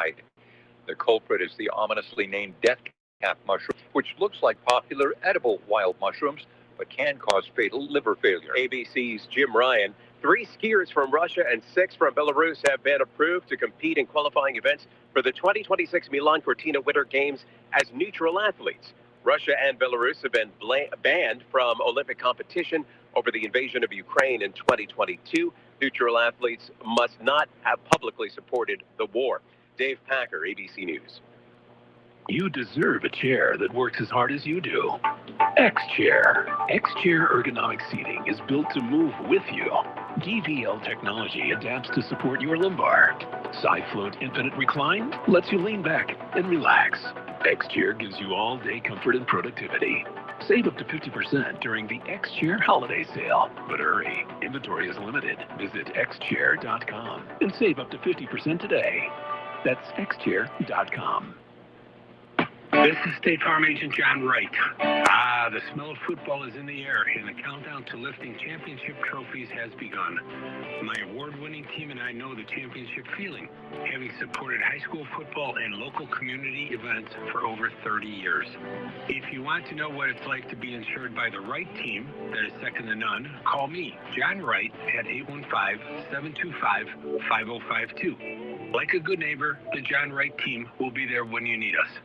night. The culprit is the ominously named death cap mushroom, which looks like popular edible wild mushrooms, but can cause fatal liver failure. ABC's Jim Ryan. 3 skiers from Russia and 6 from Belarus have been approved to compete in qualifying events for the 2026 Milan Cortina Winter Games as neutral athletes. Russia and Belarus have been banned from Olympic competition over the invasion of Ukraine in 2022. Neutral athletes must not have publicly supported the war. Dave Packer, ABC News. You deserve a chair that works as hard as you do. X-Chair. X-Chair ergonomic seating is built to move with you. DVL technology adapts to support your lumbar. Side float infinite recline lets you lean back and relax. X-Chair gives you all-day comfort and productivity. Save up to 50% during the X-Chair holiday sale. But hurry, inventory is limited. Visit xchair.com and save up to 50% today. That's xchair.com. This is State Farm Agent John Wright. The smell of football is in the air, and the countdown to lifting championship trophies has begun. My award-winning team and I know the championship feeling, having supported high school football and local community events for over 30 years. If you want to know what it's like to be insured by the right team that is second to none, call me, John Wright, at 815-725-5052. Like a good neighbor, the John Wright team will be there when you need us.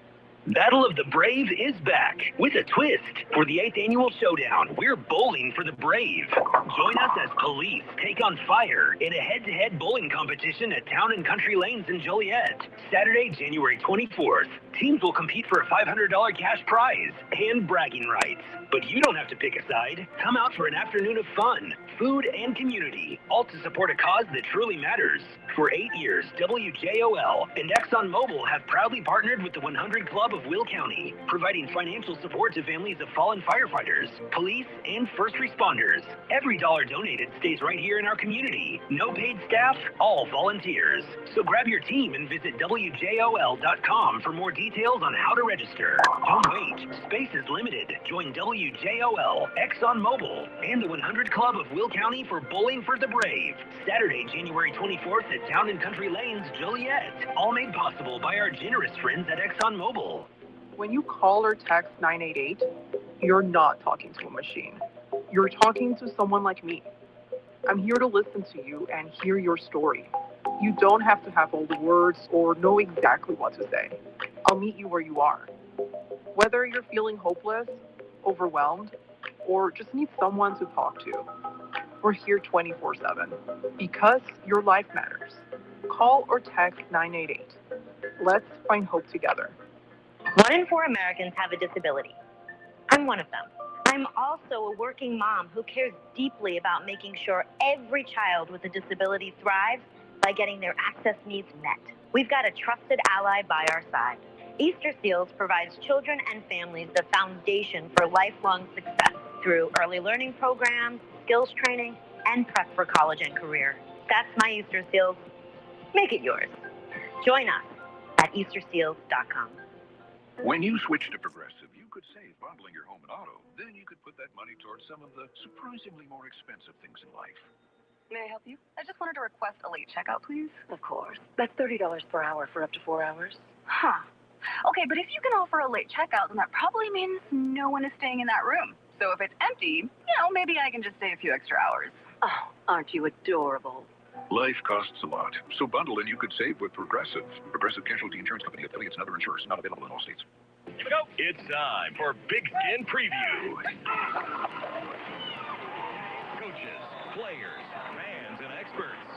Battle of the Brave is back with a twist. For the 8th annual showdown, we're bowling for the brave. Join us as police take on fire in a head-to-head bowling competition at Town and Country Lanes in Joliet. Saturday, January 24th. Teams will compete for a $500 cash prize and bragging rights. But you don't have to pick a side. Come out for an afternoon of fun, food, and community, all to support a cause that truly matters. For 8 years, WJOL and ExxonMobil have proudly partnered with the 100 Club of Will County, providing financial support to families of fallen firefighters, police, and first responders. Every dollar donated stays right here in our community. No paid staff, all volunteers. So grab your team and visit WJOL.com for more details on how to register. Don't wait. Space is limited. Join WJOL, ExxonMobil, and the 100 Club of Will County for Bowling for the Brave. Saturday, January 24th at Town and Country Lanes, Joliet. All made possible by our generous friends at ExxonMobil. When you call or text 988, you're not talking to a machine. You're talking to someone like me. I'm here to listen to you and hear your story. You don't have to have all the words or know exactly what to say. I'll meet you where you are. Whether you're feeling hopeless, overwhelmed, or just need someone to talk to, we're here 24/7 because your life matters. Call or text 988. Let's find hope together. 1 in 4 Americans have a disability. I'm one of them. I'm also a working mom who cares deeply about making sure every child with a disability thrives by getting their access needs met. We've got a trusted ally by our side. Easter Seals provides children and families the foundation for lifelong success through early learning programs, skills training, and prep for college and career. That's my Easter Seals. Make it yours. Join us at easterseals.com. When you switch to Progressive, you could save bundling your home and auto. Then you could put that money towards some of the surprisingly more expensive things in life. May I help you? I just wanted to request a late checkout, please. Of course. That's $30 per hour for up to 4 hours. Huh. Okay, but if you can offer a late checkout, then that probably means no one is staying in that room. So if it's empty, maybe I can just stay a few extra hours. Oh, aren't you adorable? Life costs a lot, so bundle and you could save with Progressive. Progressive Casualty Insurance Company, affiliates, and other insurers, not available in all states. Here we go. It's time for Pigskin Preview. Coaches, players, fans, and experts.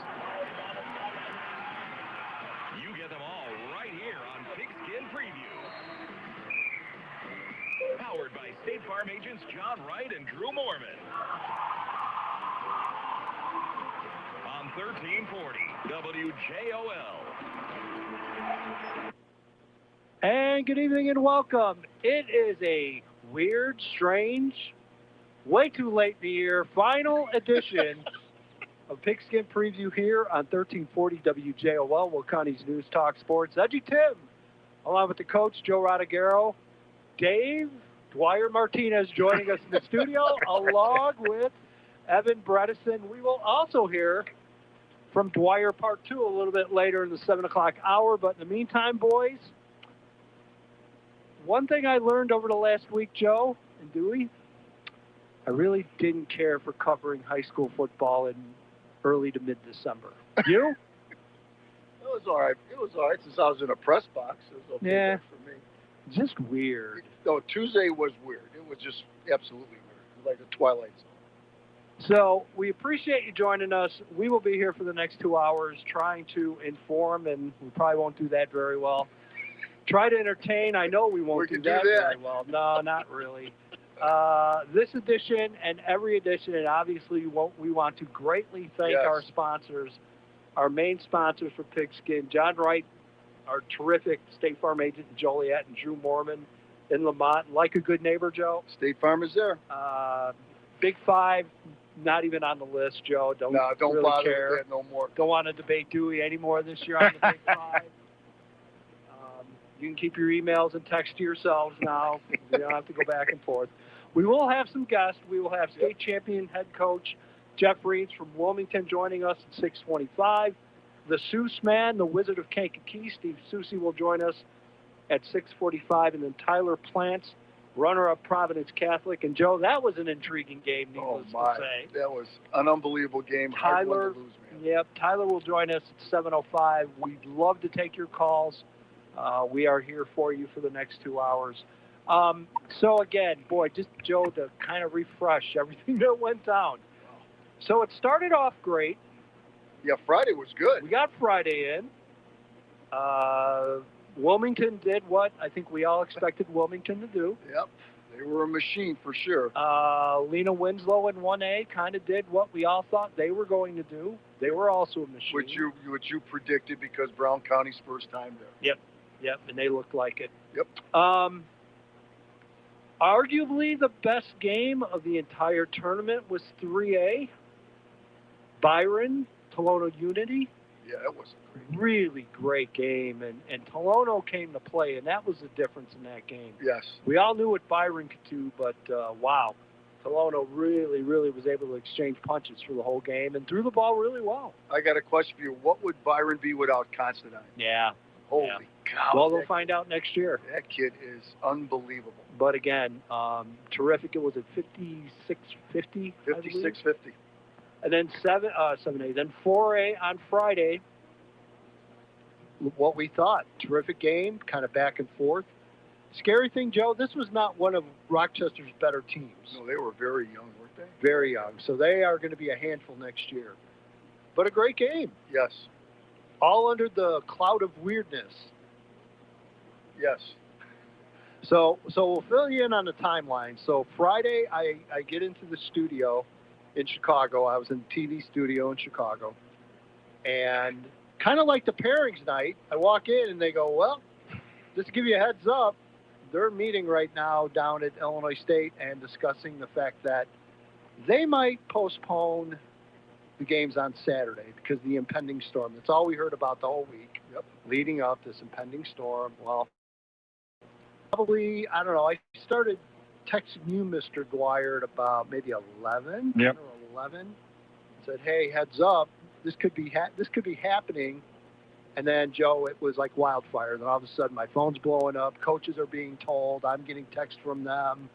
You get them all right here on Pigskin Preview. Powered by State Farm agents John Wright and Drew Mormon. On 1340 WJOL. And good evening and welcome. It is a weird, strange, way too late in the year, final edition of Pigskin Preview here on 1340 WJOL, Will County's News Talk Sports. EDGYTIM, along with the coach, Joe Rodriguero, Dave Dwyer Martinez joining us in the studio, along with Evan Bredesen. We will also hear from Dwyer Part 2 a little bit later in the 7 o'clock hour. But in the meantime, boys, one thing I learned over the last week, Joe and Dewey, I really didn't care for covering high school football in early to mid-December. You? It was all right. It was all right since I was in a press box. It was okay Yeah. for me. Just weird. No, Tuesday was weird. It was just absolutely weird. It was like the Twilight Zone. So we appreciate you joining us. We will be here for the next 2 hours trying to inform, and we probably won't do that very well. Try to entertain. I know we won't do that very well. No, not really. This edition and every edition, and obviously we want to greatly thank our sponsors, our main sponsors for Pigskin, John Wright, our terrific State Farm agent in Joliet, and Drew Mormon in Lamont. Like a good neighbor, Joe. State Farm is there. Big Five, not even on the list, Joe. Don't really bother care. with that no more. Don't want to debate Dewey anymore this year on the Big Five. You can keep your emails and text to yourselves now. You don't have to go back and forth. We will have some guests. We will have state champion head coach Jeff Reeds from Wilmington joining us at 6:25. The Seuss man, the Wizard of Kankakee, Steve Soucy, will join us at 6:45. And then Tyler Plants, runner-up Providence Catholic. And, Joe, that was an intriguing game, needless to say. That was an unbelievable game. Hard one to lose, man. Yep, Tyler will join us at 7:05. We'd love to take your calls. We are here for you for the next 2 hours. So again, boy, just Joe to kind of refresh everything that went down. So it started off great. Yeah, Friday was good. We got Friday in. Wilmington did what I think we all expected Wilmington to do. Yep, they were a machine for sure. Lena Winslow in 1A kind of did what we all thought they were going to do. They were also a machine. Which you predicted because Brown County's first time there. Yep, and they looked like it. Yep. Arguably the best game of the entire tournament was 3A. Byron, Tolono Unity. Yeah, that was a really great game, and Tolono came to play, and that was the difference in that game. Yes. We all knew what Byron could do, but wow, Tolono really, really was able to exchange punches for the whole game and threw the ball really well. I got a question for you. What would Byron be without Considine? Yeah. Holy cow. Well, we'll find out next year. That kid is unbelievable. But again, terrific. It was at 56-50. 56-50. And then 7A. Then 4A on Friday. What we thought. Terrific game, kind of back and forth. Scary thing, Joe, this was not one of Rochester's better teams. No, they were very young, weren't they? Very young. So they are going to be a handful next year. But a great game. Yes. All under the cloud of weirdness. Yes. So we'll fill you in on the timeline. So Friday, I get into the studio in Chicago. I was in the TV studio in Chicago. And kind of like the pairings night, I walk in and they go, well, just to give you a heads up, they're meeting right now down at Illinois State and discussing the fact that they might postpone the games on Saturday because of the impending storm. That's all we heard about the whole week. Yep. Leading up this impending storm. Well, probably, I don't know, I started texting you, Mr. Dwyer, at about maybe 11 Yep. or 11. Said, hey, heads up, this could be happening. And then, Joe, it was like wildfire. Then all of a sudden, my phone's blowing up. Coaches are being told. I'm getting texts from them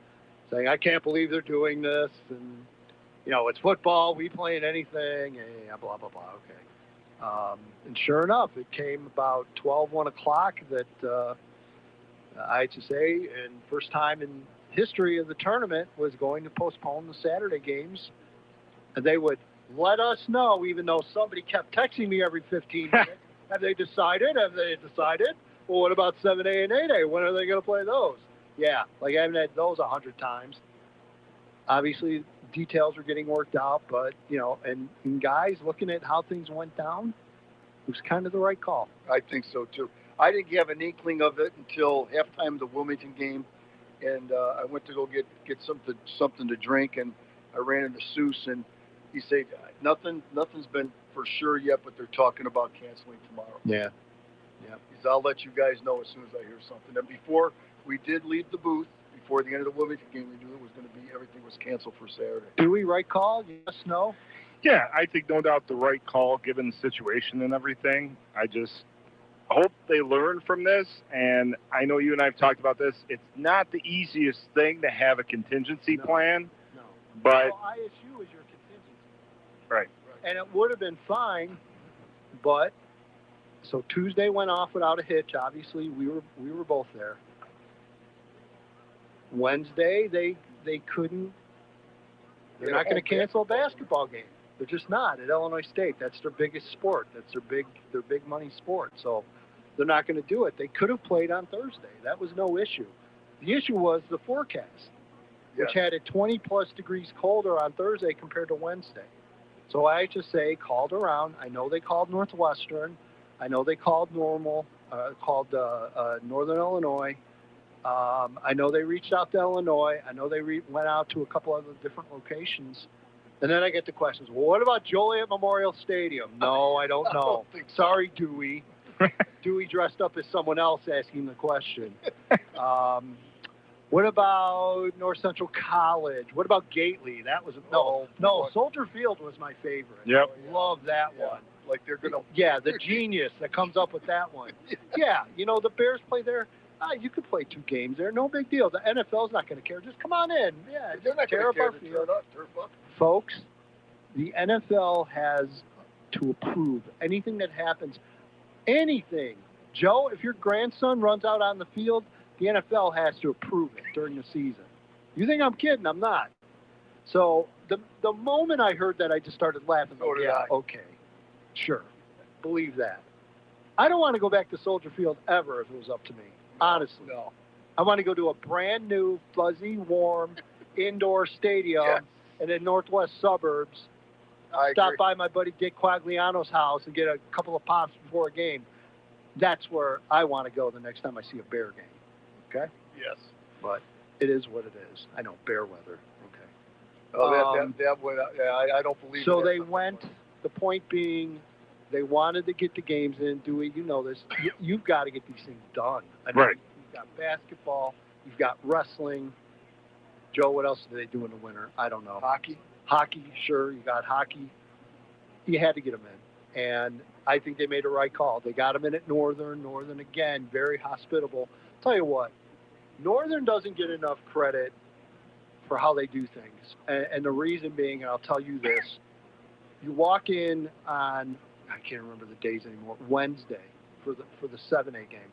saying, I can't believe they're doing this. And, you know, it's football. We playing anything. Yeah, blah, blah, blah. Okay. And sure enough, it came about 1 o'clock that IHSA, and first time in history of the tournament, was going to postpone the Saturday games. And they would let us know, even though somebody kept texting me every 15 minutes. Have they decided? Have they decided? Well, what about 7A and 8A? When are they going to play those? Yeah, like I haven't had those 100 times. Obviously, details are getting worked out, but, you know, and guys, looking at how things went down, it was kind of the right call. I think so, too. I didn't have an inkling of it until halftime of the Wilmington game, and I went to go get something to drink, and I ran into Seuss, and he said, nothing's been for sure yet, but they're talking about canceling tomorrow. Yeah. He said, I'll let you guys know as soon as I hear something. And before we did leave the booth, before the end of the Wilmington game, we knew it was going to be, everything was canceled for Saturday. Do we right call? Yes, no? Yeah, I think no doubt the right call given the situation and everything. I just hope they learn from this. And I know you and I have talked about this. It's not the easiest thing to have a contingency plan. No. But well, ISU is your contingency. Right. And it would have been fine, but so Tuesday went off without a hitch. Obviously, we were both there. Wednesday, they couldn't. They're not going to cancel a basketball game. They're just not at Illinois State. That's their biggest sport. That's their big money sport. So they're not going to do it. They could have played on Thursday. That was no issue. The issue was the forecast, which had it 20-plus degrees colder on Thursday compared to Wednesday. So IHSA called around. I know they called Northwestern. I know they called Northern Illinois. I know they reached out to Illinois. I know they went out to a couple other different locations. And then I get the questions, well, what about Joliet Memorial Stadium? No, I don't know. Sorry, Dewey. Dewey dressed up as someone else asking the question. What about North Central College? What about Gately? That was no. Soldier Field was my favorite. Yep. Love that one. Like they're gonna. Yeah, the genius that comes up with that one. Yeah, the Bears play there. You could play 2 games there. No big deal. The NFL's not going to care. Just come on in. Yeah, they're not tear going to care up our to field. turf up. Folks, the NFL has to approve anything that happens. Anything. Joe, if your grandson runs out on the field, the NFL has to approve it during the season. You think I'm kidding? I'm not. So the moment I heard that, I just started laughing. So did I. Okay, sure, believe that. I don't want to go back to Soldier Field ever if it was up to me. Honestly, no. I want to go to a brand new, fuzzy, warm, indoor stadium in the northwest suburbs. Stop by my buddy Dick Quagliano's house and get a couple of pops before a game. That's where I want to go the next time I see a Bear game. Okay? Yes. But it is what it is. I know, bear weather. Okay. Oh, I don't believe. So they went. The point being, they wanted to get the games in. Dewey, you know this. You've got to get these things done. Right. You've got basketball. You've got wrestling. Joe, what else do they do in the winter? I don't know. Hockey, sure. You got hockey. You had to get them in. And I think they made a right call. They got them in at Northern. Northern, again, very hospitable. Tell you what, Northern doesn't get enough credit for how they do things. And the reason being, and I'll tell you this, you walk in on, I can't remember the days anymore, Wednesday for the 7A game.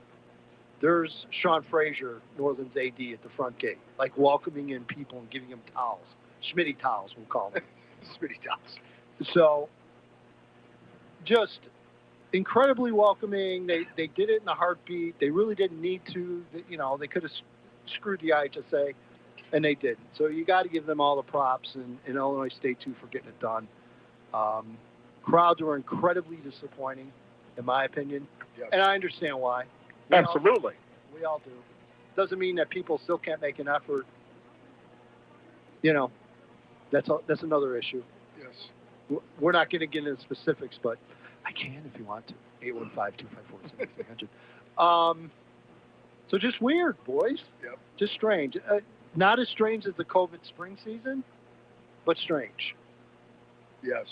There's Sean Frazier, Northern's AD, at the front gate, like welcoming in people and giving them towels. Schmitty towels, we'll call them. Schmitty towels. So, just incredibly welcoming. They did it in a heartbeat. They really didn't need to. They could have screwed the IHSA, and they didn't. So you got to give them all the props, and Illinois State, too, for getting it done. Crowds were incredibly disappointing, in my opinion, and I understand why. Absolutely. We all do. Doesn't mean that people still can't make an effort. That's another issue. Yes. We're not going to get into specifics, but I can if you want to. 815-254-7300. So just weird, boys. Yep. Just strange. Not as strange as the COVID spring season, but strange. Yes.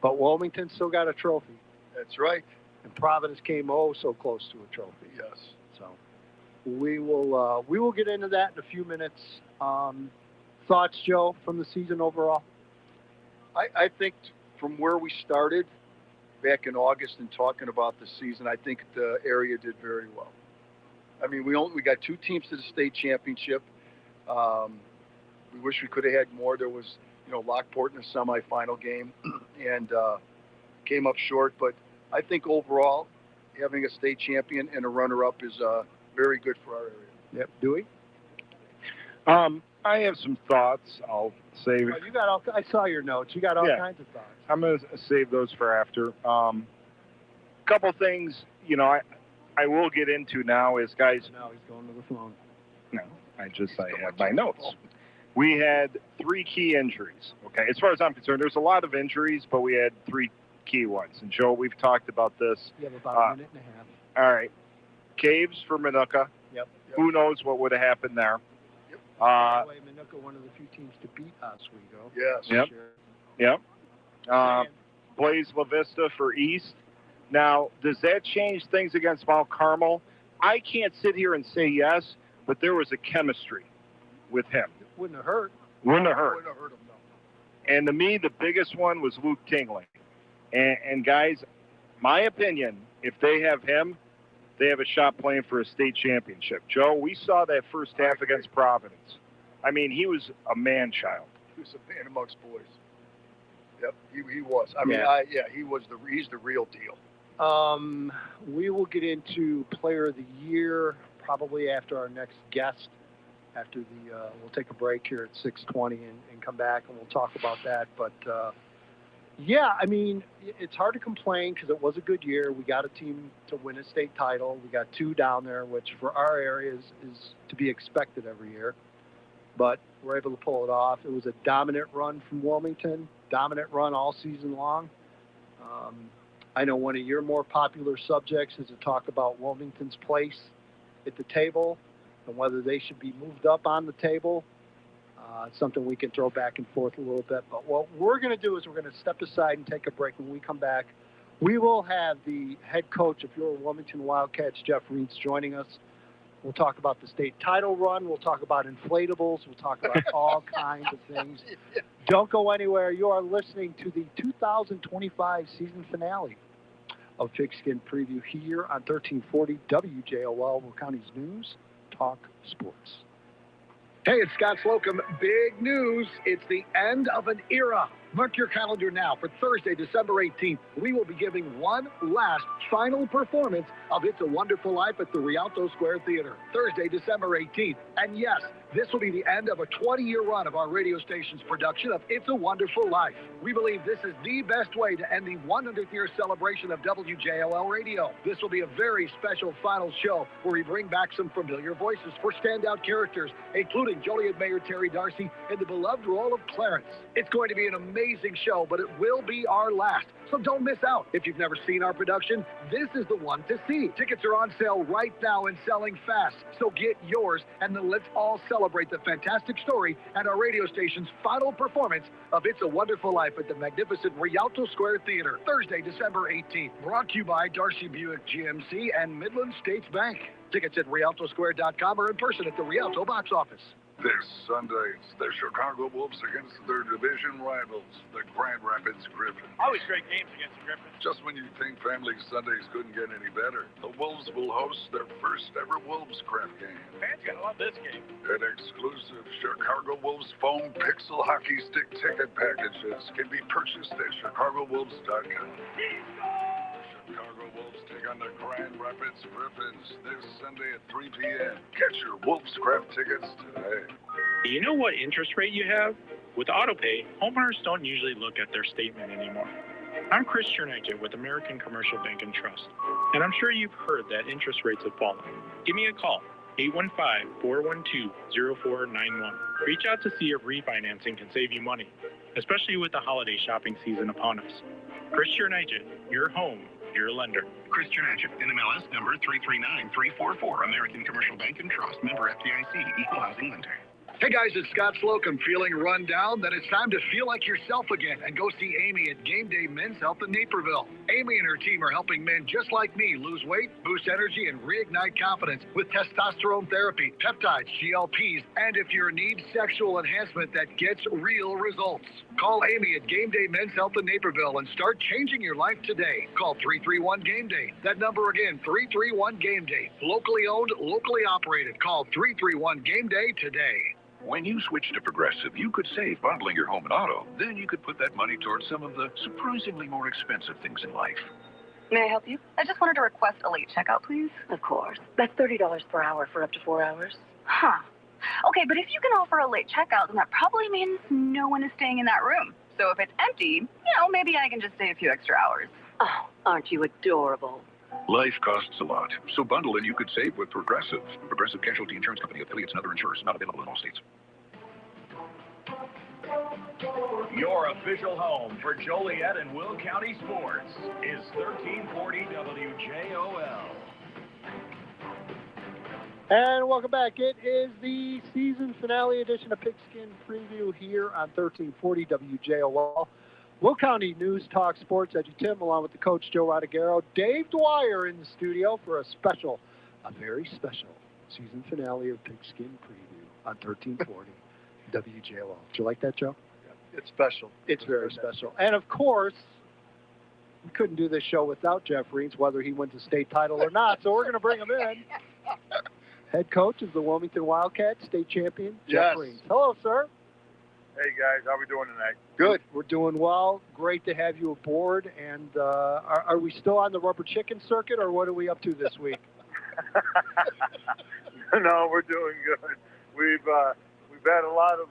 But Wilmington still got a trophy. That's right. And Providence came so close to a trophy. Yes. So we will get into that in a few minutes. Thoughts, Joe, from the season overall? I think from where we started back in August and talking about the season, I think the area did very well. I mean, we got 2 teams to the state championship. We wish we could have had more. There was, Lockport in the semifinal game and came up short. But I think overall, having a state champion and a runner-up is very good for our area. Yep. Dewey? I have some thoughts. I'll save. You got I saw your notes. You got all kinds of thoughts. I'm going to save those for after. Couple things, I will get into now is, guys. Now he's going to the phone. No, I have my notes. We had 3 key injuries. Okay, as far as I'm concerned, there's a lot of injuries, but we had 3 key ones. And Joe, we've talked about this. You have about a minute and a half. All right, Caves for Manuka. Yep. Who knows what would have happened there? By the way, Minooka, one of the few teams to beat Oswego. Yes. Yep. Blaze La Vista for East. Now, does that change things against Mount Carmel? I can't sit here and say yes, but there was a chemistry with him. It wouldn't have hurt. Wouldn't have hurt. Wouldn't have hurt him, no. And to me, the biggest one was Luke Tingling. And guys, my opinion, if they have him, they have a shot playing for a state championship. Joe, we saw that first half against Providence. I mean, he was a man-child. He was a man amongst boys. Yep, he was. I mean, he's the real deal. We will get into Player of the Year probably after our next guest. After we'll take a break here at 6:20 and come back and we'll talk about that. But yeah, I mean, it's hard to complain because it was a good year. We got a team to win a state title. We got 2 down there, which for our area is to be expected every year. But we're able to pull it off. It was a dominant run from Wilmington, dominant run all season long. I know one of your more popular subjects is to talk about Wilmington's place at the table and whether they should be moved up on the table. It's something we can throw back and forth a little bit. But what we're going to do is we're going to step aside and take a break. When we come back, we will have the head coach of your Wilmington Wildcats, Jeff Reeds, joining us. We'll talk about the state title run. We'll talk about inflatables. We'll talk about all kinds of things. Don't go anywhere. You are listening to the 2025 season finale of Pigskin Preview here on 1340 WJOL, Will County's News Talk Sports. Hey, it's Scott Slocum. Big news. It's the end of an era. Mark your calendar now for Thursday, December 18th. We will be giving one last final performance of It's a Wonderful Life at the Rialto Square Theater. Thursday, December 18th. And yes, this will be the end of a 20-year run of our radio station's production of It's a Wonderful Life. We believe this is the best way to end the 100th year celebration of WJOL Radio. This will be a very special final show where we bring back some familiar voices for standout characters, including Joliet Mayor Terry Darcy and the beloved role of Clarence. It's going to be an amazing show, but it will be our last. So don't miss out. If you've never seen our production, this is the one to see. Tickets are on sale right now and selling fast. So get yours, and then let's all celebrate the fantastic story and our radio station's final performance of It's a Wonderful Life at the magnificent Rialto Square Theater, Thursday, December 18th. Brought to you by Darcy Buick GMC and Midland States Bank. Tickets at rialtosquare.com or in person at the Rialto box office. This Sunday, it's the Chicago Wolves against their division rivals, the Grand Rapids Griffins. Always great games against the Griffins. Just when you think Family Sundays couldn't get any better, the Wolves will host their first ever Wolves Craft game. Fans gotta love this game. An exclusive Chicago Wolves foam pixel hockey stick ticket packages can be purchased at ChicagoWolves.com. Chicago Wolves take on the Grand Rapids Griffins this Sunday at 3 p.m. Get your Wolves Craft tickets today. Do you know what interest rate you have? With AutoPay, homeowners don't usually look at their statement anymore. I'm Chris Chernigit with American Commercial Bank and Trust, and I'm sure you've heard that interest rates have fallen. Give me a call, 815-412-0491. Reach out to see if refinancing can save you money, especially with the holiday shopping season upon us. Chris Chernigit, your home, your lender. Chris Chernigit, NMLS number 339344, American Commercial Bank and Trust, member FDIC, equal housing lender. Hey guys, it's Scott Slocum. Feeling run down? Then it's time to feel like yourself again and go see Amy at Game Day Men's Health in Naperville. Amy and her team are helping men just like me lose weight, boost energy, and reignite confidence with testosterone therapy, peptides, GLPs, and if you need sexual enhancement that gets real results. Call Amy at Game Day Men's Health in Naperville and start changing your life today. Call 331-GAME-DAY. That number again, 331-GAME-DAY. Locally owned, locally operated. Call 331-GAME-DAY today. When you switch to Progressive, you could save bottling your home and auto. Then you could put that money towards some of the surprisingly more expensive things in life. May I help you? I just wanted to request a late checkout, please. Of course. That's $30 per hour for up to 4 hours. Huh. Okay, but if you can offer a late checkout, then that probably means no one is staying in that room. So if it's empty, maybe I can just stay a few extra hours. Oh, aren't you adorable? Life costs a lot, so bundle and you could save with Progressive. Progressive Casualty Insurance Company, affiliates and other insurers, not available in all states. Your official home for Joliet and Will County sports is 1340 WJOL. And welcome back. It is the season finale edition of Pigskin Preview here on 1340 WJOL. Will County News Talk Sports. EDGYTIM along with the coach Joe Rodriguez. Dave Dwyer in the studio for a very special season finale of Pigskin Preview on 1340 WJOL. Did you like that, Joe? Yeah, it's special. It's very special. And of course, we couldn't do this show without Jeff Reams, whether he wins a state title or not. So we're going to bring him in. Head coach of the Wilmington Wildcats, state champion, Jeff Reams. Hello, sir. Hey, guys. How are we doing tonight? Good. We're doing well. Great to have you aboard. And are we still on the rubber chicken circuit, or what are we up to this week? No, we're doing good. We've had a lot of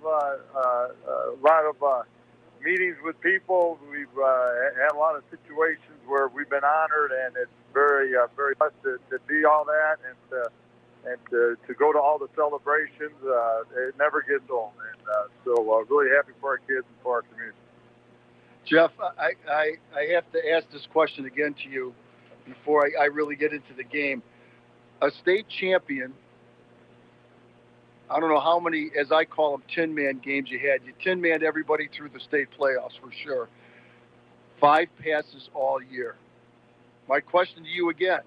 meetings with people. We've had a lot of situations where we've been honored, and it's very blessed to be all that and to go to all the celebrations. It never gets old, and so really happy for our kids and for our community. Jeff, I have to ask this question again to you before I really get into the game. A state champion, I don't know how many, as I call them, 10-man games you had. You 10-manned everybody through the state playoffs for sure. 5 passes all year. My question to you again,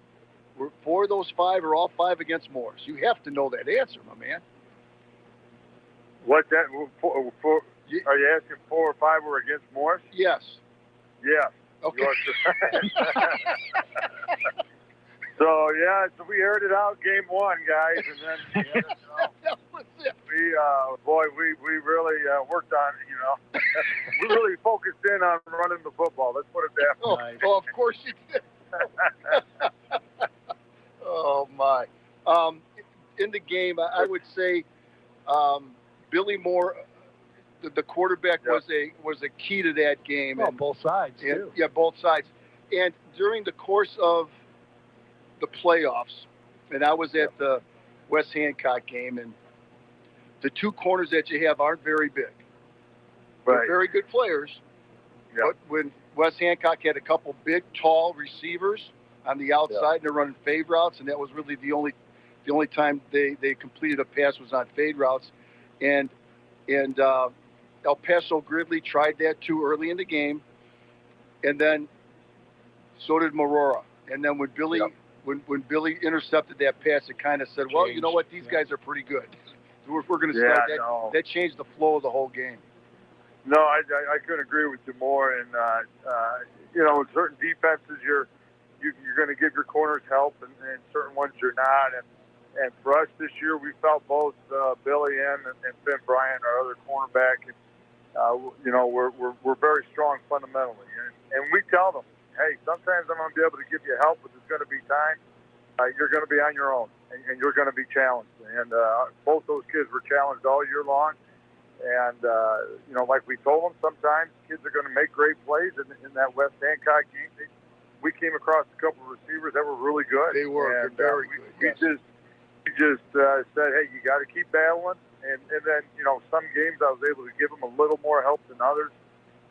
were 4 of those 5 or all 5 against Morris? You have to know that answer, my man. What that? Are you asking 4 or 5 were against Morris? Yes. Yeah. Okay. So we aired it out game 1, guys, and then we really worked on it. We really focused in on running the football. Let's put it that way. Oh, of course you did. Oh my! In the game, I would say Billy Moore, the quarterback, was a key to that game. Oh, both sides too. Yeah, both sides. And during the course of the playoffs, and I was at the West Hancock game, and the 2 corners that you have aren't very big. Right. They're very good players. Yeah. But when West Hancock had a couple big, tall receivers on the outside, and they're running fade routes, and that was really the only time they completed a pass was on fade routes. And El Paso Gridley tried that too early in the game, and then so did Marora. And then when Billy when Billy intercepted that pass, it kind of said, well, you know what, these guys are pretty good. We're going to start that. No. That changed the flow of the whole game. No, I couldn't agree with you more. And in certain defenses, you're going to give your corners help, and certain ones you're not. And for us this year, we felt both Billy and Finn Bryant, our other cornerback, we're very strong fundamentally. And we tell them, hey, sometimes I'm going to be able to give you help, but there's going to be times you're going to be on your own, and you're going to be challenged. And both those kids were challenged all year long. And, like we told them, sometimes kids are going to make great plays. In that West Hancock game, we came across a couple of receivers that were really good. They were very good. We just said, hey, you got to keep battling. And then, some games I was able to give them a little more help than others.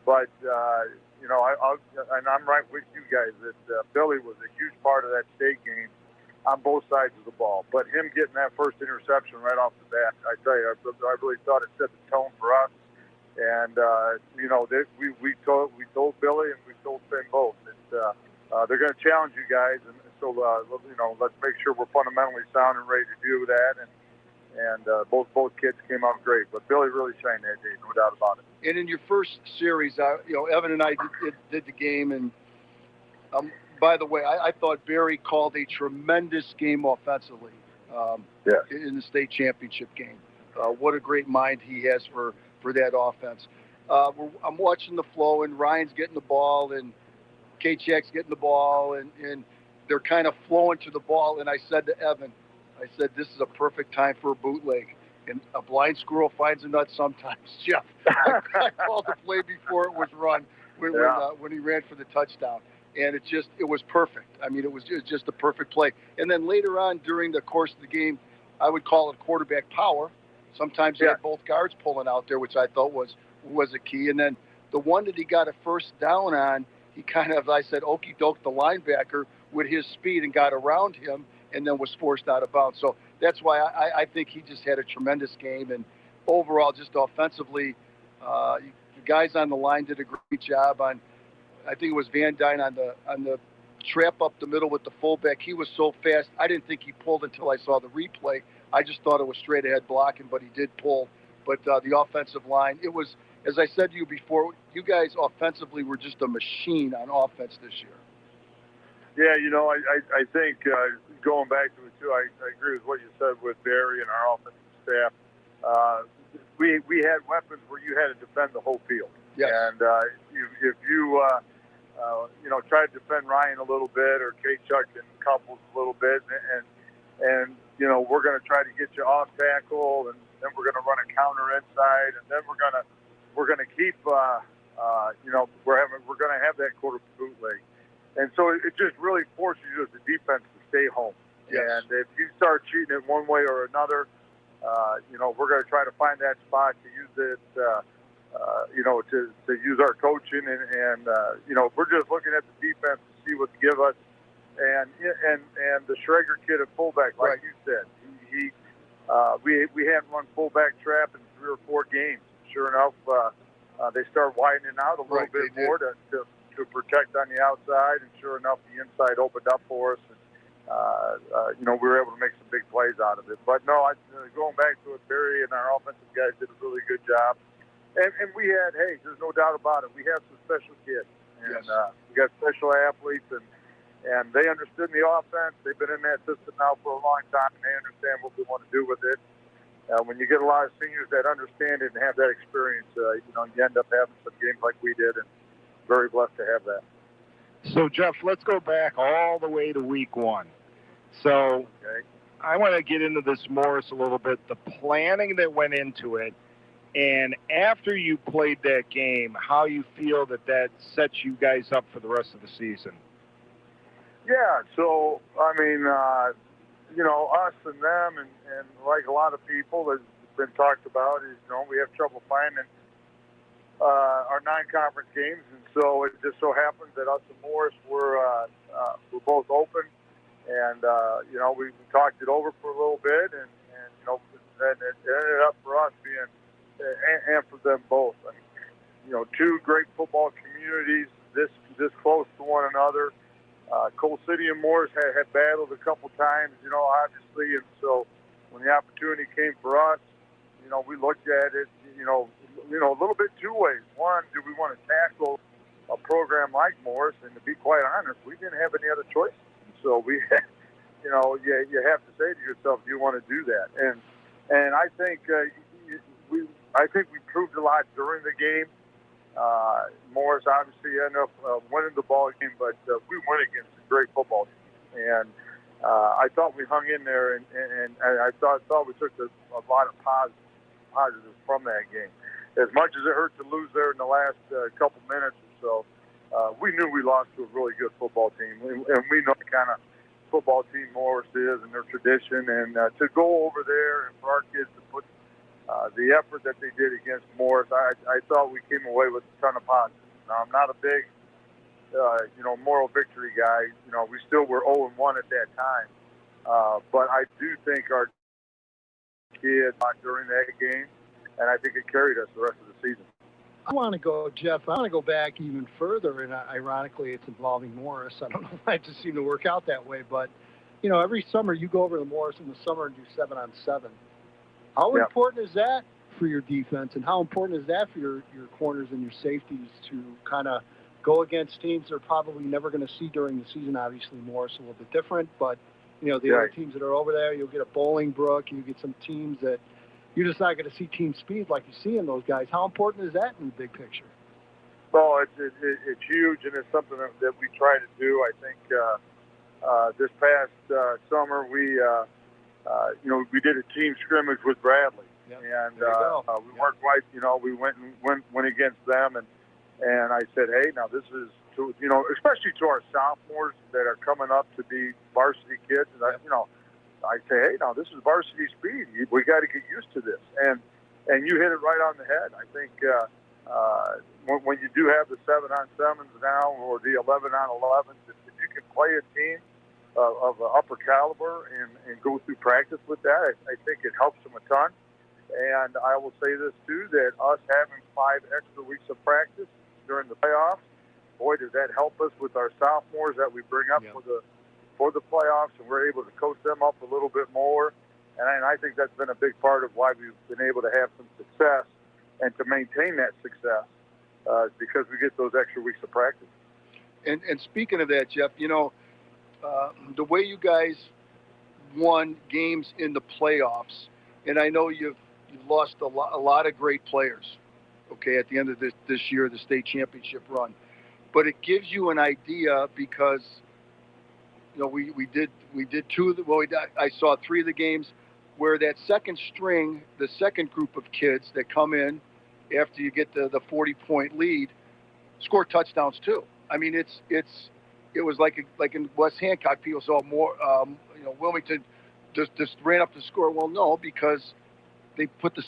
But, and I'm right with you guys that Billy was a huge part of that state game on both sides of the ball. But him getting that first interception right off the bat, I tell you, I really thought it set the tone for us. And, we told Billy and we told Finn both that they're going to challenge you guys. And so, let's make sure we're fundamentally sound and ready to do that. And both kids came out great. But Billy really shined that day, no doubt about it. And in your first series, Evan and I did the game. And by the way, I thought Barry called a tremendous game offensively in the state championship game. What a great mind he has for that offense. I'm watching the flow, and Ryan's getting the ball, and K-Check's getting the ball, and they're kind of flowing to the ball. And I said to Evan, this is a perfect time for a bootleg. And a blind squirrel finds a nut sometimes, Jeff. I called the play before it was run when he ran for the touchdown. And it was perfect. I mean, it was just a perfect play. And then later on during the course of the game, I would call it quarterback power. Sometimes he had both guards pulling out there, which I thought was a key. And then the one that he got a first down on, he kind of, I said, okey doke the linebacker with his speed and got around him and then was forced out of bounds. So that's why I think he just had a tremendous game, and overall, just offensively, the guys on the line did a great job on. I think it was Van Dyne on the trap up the middle with the fullback. He was so fast. I didn't think he pulled until I saw the replay. I just thought it was straight ahead blocking, but he did pull. But the offensive line, it was, as I said to you before, you guys offensively were just a machine on offense this year. Yeah, you know, I think going back to it too, I agree with what you said with Barry and our offensive staff. We had weapons where you had to defend the whole field. Yes. And if you know, try to defend Ryan a little bit or K-Chuck and Couples a little bit, and you know, we're going to try to get you off tackle, and then we're going to run a counter inside, and then we're going to keep you know, we're going to have that quarter bootleg, and so it just really forces you as a defense to stay home. Yes. And if you start cheating it one way or another, you know, we're going to try to find that spot to use it. You know, to use our coaching and you know, we're just looking at the defense to see what to give us, and the Schrager kid at fullback, like you said, we hadn't run fullback trap in 3 or 4 games. Sure enough, they start widening out a little bit more to protect on the outside, and sure enough, the inside opened up for us. And, you know, we were able to make some big plays out of it. But no, going back to it, Barry and our offensive guys did a really good job. And we had, hey, there's no doubt about it, we have some special kids. And we got special athletes, and they understood the offense. They've been in that system now for a long time, and they understand what we want to do with it. When you get a lot of seniors that understand it and have that experience, you know, you end up having some games like we did, and very blessed to have that. So, Jeff, let's go back all the way to week 1. So I want to get into this Morris a little bit, the planning that went into it, and after you played that game, how you feel that sets you guys up for the rest of the season. Yeah, so, I mean, you know, us and them, and like a lot of people has been talked about, is, you know, we have trouble finding our non-conference games, and so it just so happens that us and Morris were both open, and, you know, we talked it over for a little bit, and you know, and it ended up for us being, and for them both. I mean, you know, 2 great football communities, this close to one another. Coal City and Morris had battled a couple times, you know, obviously, and so when the opportunity came for us, you know, we looked at it, you know, a little bit 2 ways. One, do we want to tackle a program like Morris? And to be quite honest, we didn't have any other choice. So we, you know, you have to say to yourself, do you want to do that? And I think we proved a lot during the game. Morris obviously ended up winning the ball game, but we went against a great football team, and I thought we hung in there, and I thought we took a lot of positives from that game. As much as it hurt to lose there in the last couple minutes or so, we knew we lost to a really good football team, and we know the kind of football team Morris is and their tradition, and to go over there and for our kids to put the effort that they did against Morris, I thought we came away with a ton of positives. Now, I'm not a big, you know, moral victory guy. You know, we still were 0-1 at that time. But I do think our kids during that game, and I think it carried us the rest of the season. I want to go, Jeff, I want to go back even further, and ironically, it's involving Morris. I don't know why it just seemed to work out that way, but, you know, every summer you go over to Morris in the summer and do 7-on-7. How important is that for your defense, and how important is that for your corners and your safeties to kind of go against teams they're probably never going to see during the season? Obviously, Morris a little bit different, but, you know, the other teams that are over there, you'll get a Bolingbrook, you get some teams that you're just not going to see team speed like you see in those guys. How important is that in the big picture? Well, it's huge, and it's something that we try to do. I think this past summer we you know, we did a team scrimmage with Bradley, and we weren't quite, you know, we went against them, and I said, hey, now this is, you know, especially to our sophomores that are coming up to be varsity kids, and you know, I say, hey, now this is varsity speed. We got to get used to this, and you hit it right on the head. I think when you do have the 7-on-7s now or the 11-on-11s, if you can play a team of upper caliber and go through practice with that. I think it helps them a ton. And I will say this too, that us having 5 extra weeks of practice during the playoffs, boy, does that help us with our sophomores that we bring up for the playoffs, and we're able to coach them up a little bit more. And I think that's been a big part of why we've been able to have some success and to maintain that success because we get those extra weeks of practice. And speaking of that, Jeff, you know, the way you guys won games in the playoffs, and I know you've lost a lot of great players, okay, at the end of this year, the state championship run. But it gives you an idea because, you know, we did 2 of the, I saw 3 of the games where that second string, the second group of kids that come in after you get the 40-point lead, score touchdowns too. I mean, it was like in West Hancock, people saw more, you know, Wilmington just ran up the score. Well, no, because they had the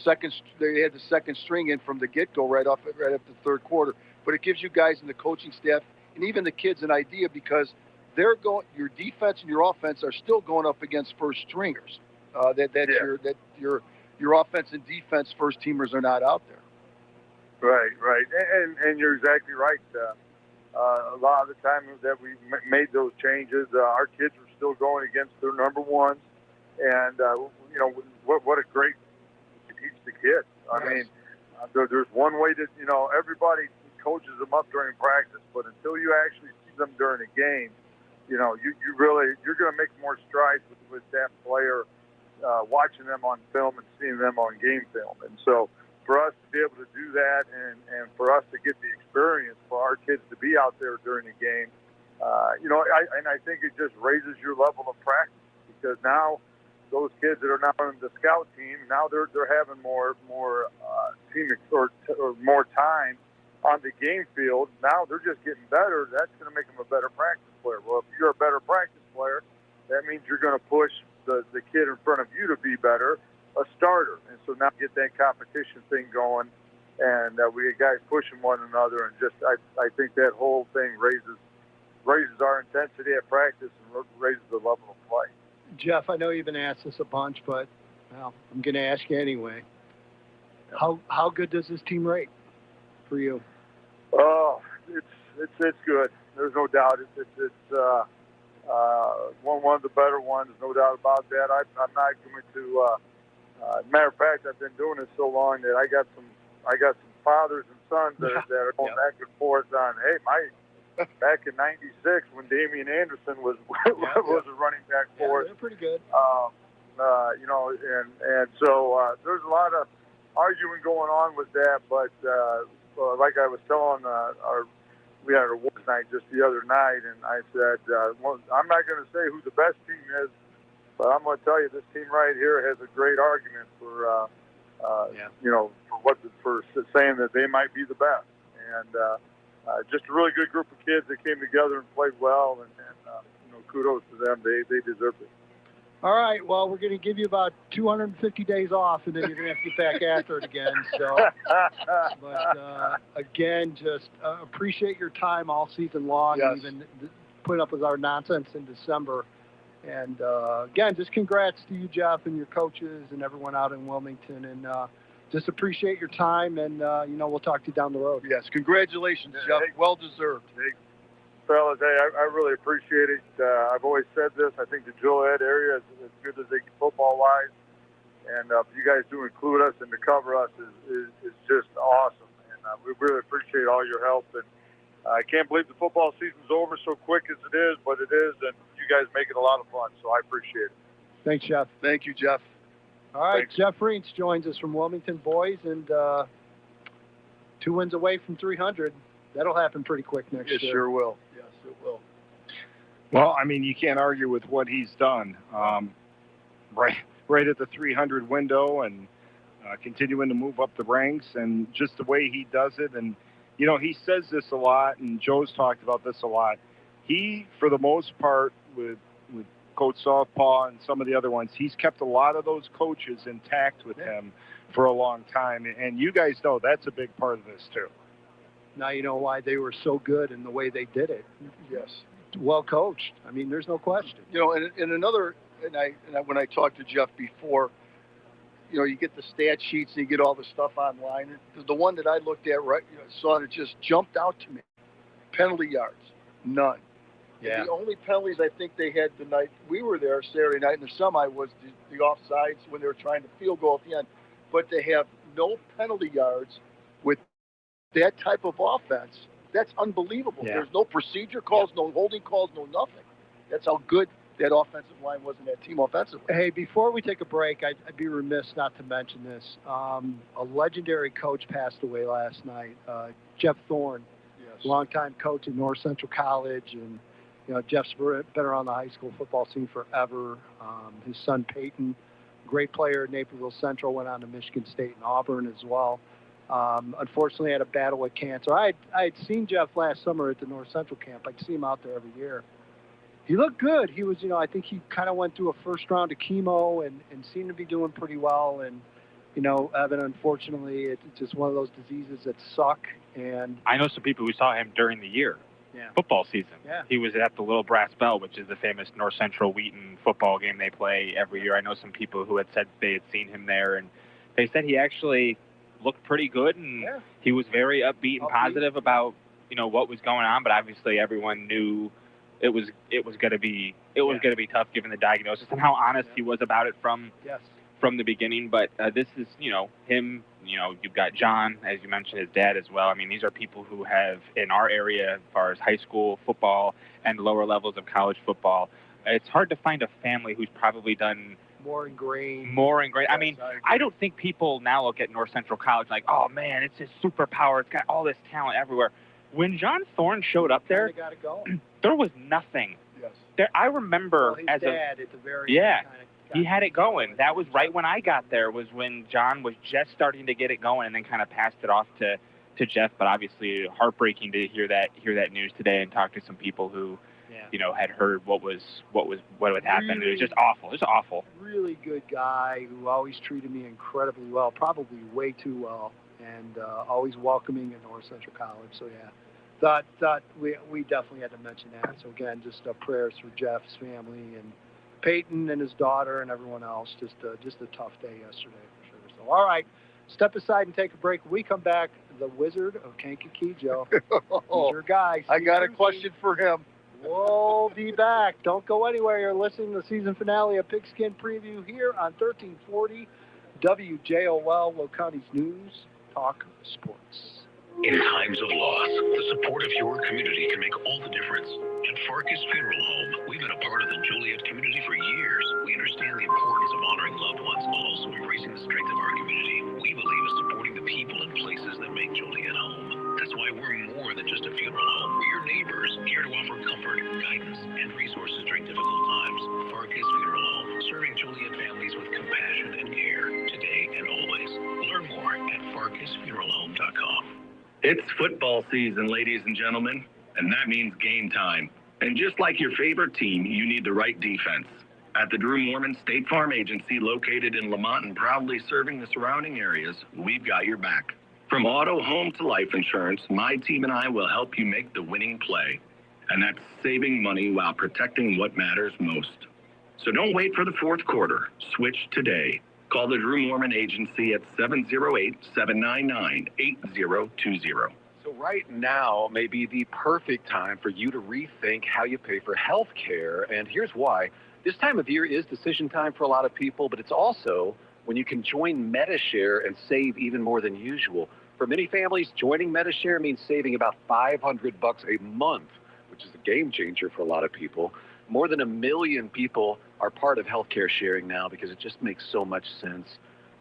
second string in from the get-go right up the third quarter. But it gives you guys and the coaching staff and even the kids an idea because your defense and your offense are still going up against first stringers. Your offense and defense first teamers are not out there. Right, and you're exactly right. A lot of the time that we made those changes, our kids were still going against their number ones, and you know what a great to teach the kids. I mean, there's one way to, you know, everybody coaches them up during practice, but until you actually see them during a game, you know, you're going to make more strides with that player, watching them on film and seeing them on game film. And so for us to be able to do that and for us to get the experience for our kids to be out there during a game, you know, I think it just raises your level of practice because now those kids that are now on the scout team, now they're having more team or more time on the game field. Now they're just getting better. That's going to make them a better practice player. Well, if you're a better practice player, that means you're going to push the kid in front of you to be better, a starter. And so now get that competition thing going, and we get guys pushing one another, and just I think that whole thing raises our intensity at practice and raises the level of play. Jeff, I know you've been asked this a bunch, but well, I'm going to ask you anyway. How good does this team rate for you? Oh, it's good. There's no doubt. It's one of the better ones, no doubt about that. I'm not going to. Matter of fact, I've been doing this so long that I got some fathers and sons that are going back and forth on. Hey, back in '96 when Damian Anderson was a running back for us. They're pretty good. You know, and so there's a lot of arguing going on with that, but like I was telling we had an awards night just the other night, and I said, well, I'm not going to say who the best team is, but I'm going to tell you this team right here has a great argument for, you know, for saying that they might be the best. And just a really good group of kids that came together and played well, and you know, kudos to them. They deserve it. All right, well, we're going to give you about 250 days off, and then you're going to have to get back after it again. So, but again, just appreciate your time all season long, and even putting up with our nonsense in December. And again, just congrats to you, Jeff, and your coaches and everyone out in Wilmington. And just appreciate your time, and you know, we'll talk to you down the road. Yes, congratulations, Jeff. Well deserved. Fellas, hey, I really appreciate it. I've always said this. I think the Joliet area is as good as they get football-wise. And you guys do include us and to cover us is just awesome. And we really appreciate all your help. And I can't believe the football season's over so quick as it is, but it is. And you guys make it a lot of fun, so I appreciate it. Thanks, Jeff. Thank you, Jeff. All right, Thanks. Jeff Reentz joins us from Wilmington boys, and 2 wins away from 300. That'll happen pretty quick next year. It sure will. Yes, it will. Well, I mean, you can't argue with what he's done. Right at the 300 window and continuing to move up the ranks and just the way he does it. And, you know, he says this a lot, and Joe's talked about this a lot. He, for the most part, with Coach Southpaw and some of the other ones, he's kept a lot of those coaches intact with him for a long time. And you guys know that's a big part of this, too. Now you know why they were so good in the way they did it. Yes. well coached. I mean, there's no question. You know, when I talked to Jeff before, you know, you get the stat sheets and you get all the stuff online. The one that I looked at, saw that just jumped out to me. Penalty yards, none. Yeah. The only penalties I think they had the night we were there, Saturday night in the semi, was the offsides when they were trying to field goal at the end. But they have no penalty yards with that type of offense. That's unbelievable. Yeah. There's no procedure calls, no holding calls, no nothing. That's how good that offensive line was in that team offensively. Hey, before we take a break, I'd be remiss not to mention this. A legendary coach passed away last night, Jeff Thorne, longtime coach at North Central College, and you know Jeff's been around the high school football scene forever. His son Peyton, great player at Naperville Central, went on to Michigan State and Auburn as well. Unfortunately, had a battle with cancer. I had seen Jeff last summer at the North Central camp. I'd see him out there every year. He looked good. He was, you know, I think he kind of went through a first round of chemo and seemed to be doing pretty well. And, you know, Evan, unfortunately, it's just one of those diseases that suck. And I know some people who saw him during the year, football season. Yeah. He was at the Little Brass Bell, which is the famous North Central Wheaton football game they play every year. I know some people who had said they had seen him there, and they said he actually looked pretty good, and he was very upbeat and positive about, you know, what was going on. But obviously, everyone knew it was going to be tough given the diagnosis and how honest he was about it from the beginning. But this is, you know, him. You know, you've got John, as you mentioned, his dad as well. I mean, these are people who have, in our area, as far as high school football and lower levels of college football, it's hard to find a family who's probably done more ingrained. I mean, I don't think people now look at North Central College like, oh man, it's his superpower. It's got all this talent everywhere. When John Thorne showed up there, got it going. There was nothing. Yes. There, I remember his as dad at the very he had it going. That was right when I got there, was when John was just starting to get it going, and then kind of passed it off to Jeff. But obviously, heartbreaking to hear that news today and talk to some people who, you know, had heard what had happened. It was just awful. It was awful. Really good guy who always treated me incredibly well, probably way too well, and always welcoming at North Central College. So thought we definitely had to mention that. So again, just prayers for Jeff's family and Peyton and his daughter and everyone else. Just a tough day yesterday for sure. So all right, step aside and take a break. When we come back, the Wizard of Kankakee Joe, he's your guy. I got a question for him. We'll be back. Don't go anywhere. You're listening to the season finale of Pigskin Preview here on 1340 WJOL, Will County's News Talk Sports. In times of loss, the support of your community can make all the difference. At Farkas Funeral Home, we've been a part of the Joliet community for years. We understand the importance of honoring loved ones while also embracing the strength of our community. We believe in supporting the people and places that make Joliet home. That's why we're more than just a funeral home. We're your neighbors, here to offer comfort, guidance, and resources during difficult times. Farkas Funeral Home, serving Joliet families with compassion and care, today and always. Learn more at farkasfuneralhome.com. It's football season, ladies and gentlemen, and that means game time. And just like your favorite team, you need the right defense. At the Drew Mormon State Farm Agency, located in Lamont and proudly serving the surrounding areas, we've got your back. From auto, home to life insurance, my team and I will help you make the winning play. And that's saving money while protecting what matters most. So don't wait for the fourth quarter. Switch today. Call the Drew Mormon Agency at 708-799-8020. So right now may be the perfect time for you to rethink how you pay for health care. And here's why. This time of year is decision time for a lot of people, but it's also when you can join MediShare and save even more than usual. For many families, joining MediShare means saving about $500 a month, which is a game changer for a lot of people. More than 1 million people are part of healthcare sharing now because it just makes so much sense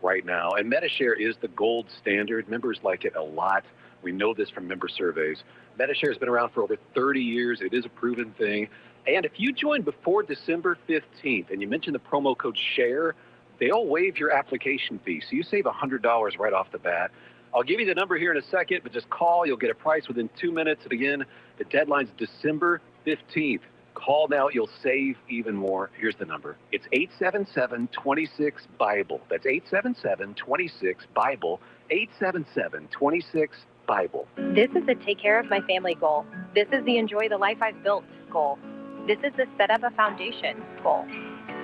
right now. And MediShare is the gold standard. Members like it a lot. We know this from member surveys. MediShare has been around for over 30 years. It is a proven thing. And if you join before December 15th and you mention the promo code SHARE, they'll waive your application fee. So you save $100 right off the bat. I'll give you the number here in a second, but just call. You'll get a price within 2 minutes. And again, the deadline's December 15th. Call now. You'll save even more. Here's the number. It's 877-26-BIBLE. That's 877-26-BIBLE. 877-26-BIBLE. This is the take care of my family goal. This is the enjoy the life I've built goal. This is the set up a foundation goal.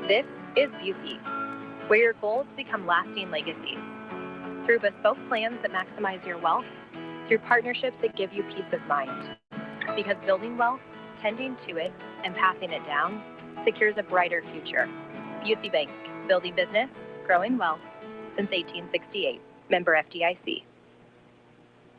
This is beauty, where your goals become lasting legacies. Through bespoke plans that maximize your wealth, through partnerships that give you peace of mind. Because building wealth, tending to it, and passing it down secures a brighter future. Busey Bank, building business, growing wealth since 1868. Member FDIC.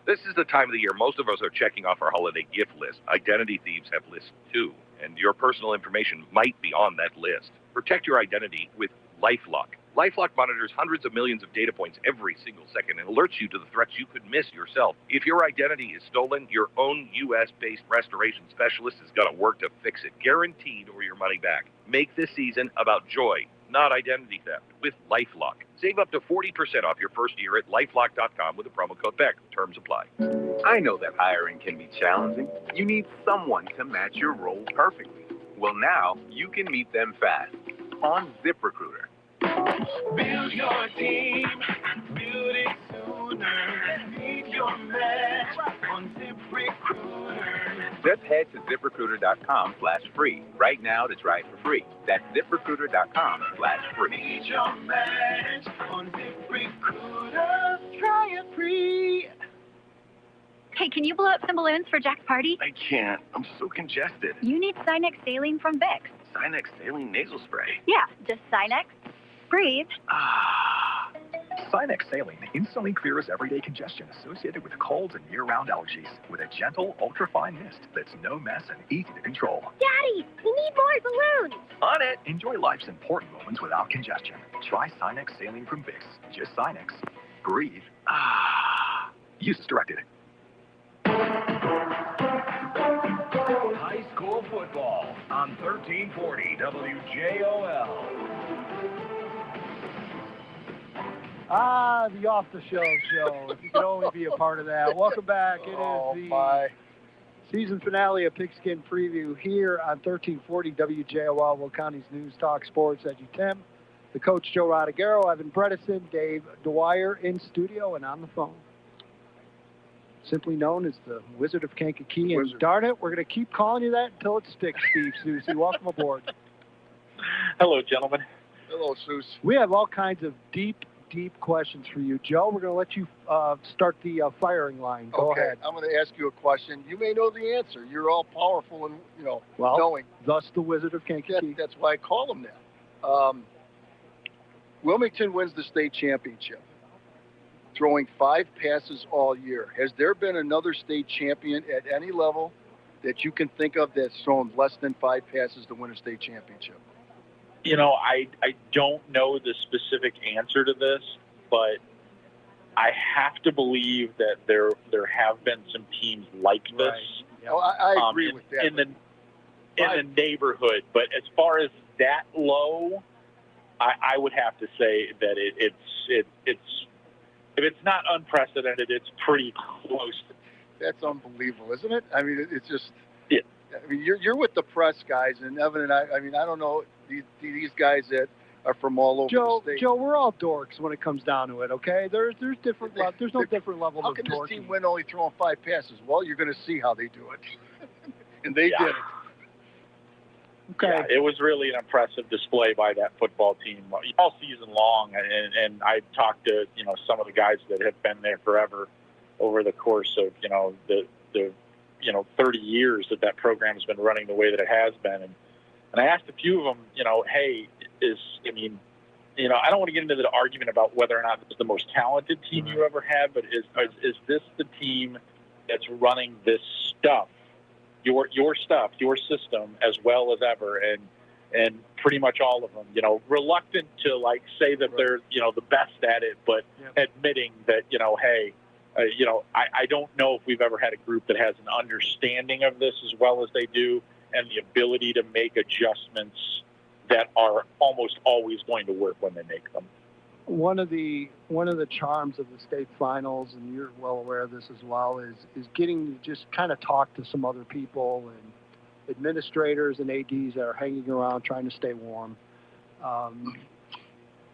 This is the time of the year most of us are checking off our holiday gift list. Identity thieves have lists too, and your personal information might be on that list. Protect your identity with LifeLock. LifeLock monitors hundreds of millions of data points every single second and alerts you to the threats you could miss yourself. If your identity is stolen, your own U.S.-based restoration specialist is going to work to fix it, guaranteed, or your money back. Make this season about joy, not identity theft, with LifeLock. Save up to 40% off your first year at LifeLock.com with the promo code BECK. Terms apply. I know that hiring can be challenging. You need someone to match your role perfectly. Well, now you can meet them fast on ZipRecruiter. Build your team, build it sooner. Meet your match on ZipRecruiter. Just head to ZipRecruiter.com/free right now to try it for free. That's ZipRecruiter.com/free. Meet your match on ZipRecruiter. Try it free. Hey, can you blow up some balloons for Jack's party? I can't. I'm so congested. You need Sinex Saline from Vicks. Sinex Saline Nasal Spray. Yeah, just Sinex. Breathe. Sinex Saline instantly clears everyday congestion associated with colds and year-round allergies with a gentle, ultra-fine mist that's no mess and easy to control. Daddy, we need more balloons. On it! Enjoy life's important moments without congestion. Try Sinex Saline from Vicks. Just Sinex. Breathe. Use as directed. High school football on 1340 WJOL. The Off the Show show. If you could only be a part of that. Welcome back. It is the season finale of Pigskin Preview here on 1340 WJOL, Will County's News Talk Sports. EDGYTIM, the coach Joe Rodriguero, Evan Bredesen, Dave Dwyer in studio and on the phone. Simply known as the Wizard of Kankakee. And darn it, we're going to keep calling you that until it sticks, Steve Susie. Welcome aboard. Hello, gentlemen. Hello, Seuss. We have all kinds of deep questions for you. Joe, we're going to let you start the firing line. Go ahead. I'm going to ask you a question. You may know the answer. You're all powerful and, knowing. Thus the Wizard of Kankakee. That's why I call him that. Wilmington wins the state championship, throwing 5 passes all year. Has there been another state champion at any level that you can think of that's thrown less than 5 passes to win a state championship? I don't know the specific answer to this, but I have to believe that there have been some teams like this. Right. Oh, I agree with that. In the neighborhood, but as far as that low, I would have to say that it's if it's not unprecedented, it's pretty close. That's unbelievable, isn't it? I mean, it's just. Yeah. I mean, you're with the press guys, and Evan and I mean, I don't know these guys that are from all over the state. Joe, we're all dorks when it comes down to it. Okay, there's different. There's no different level of dorky. How can this team win only throwing 5 passes? Well, you're going to see how they do it, and they did it. Okay. Yeah, it was really an impressive display by that football team all season long, and I talked to some of the guys that have been there forever over the course of the 30 years that program's been running the way that it has been, and I asked a few of them, hey, I don't want to get into the argument about whether or not it's the most talented team you ever had, but is this the team that's running this stuff? Your stuff, your system, as well as ever, and pretty much all of them, reluctant to say that they're, the best at it, but admitting that, hey, I don't know if we've ever had a group that has an understanding of this as well as they do, and the ability to make adjustments that are almost always going to work when they make them. One of the charms of the state finals, and you're well aware of this as well, is getting to just kind of talk to some other people and administrators and ADs that are hanging around trying to stay warm.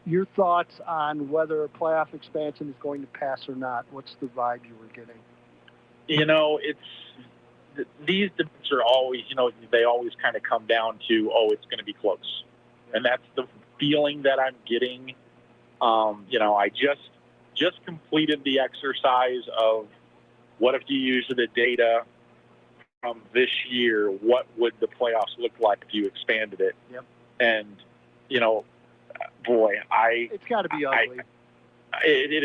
Your thoughts on whether a playoff expansion is going to pass or not? What's the vibe you were getting? these debates are always, they always kind of come down to, it's going to be close. And that's the feeling that I'm getting. I just completed the exercise of what if you use the data from this year, what would the playoffs look like if you expanded it? Yep. And, it's got to be ugly. It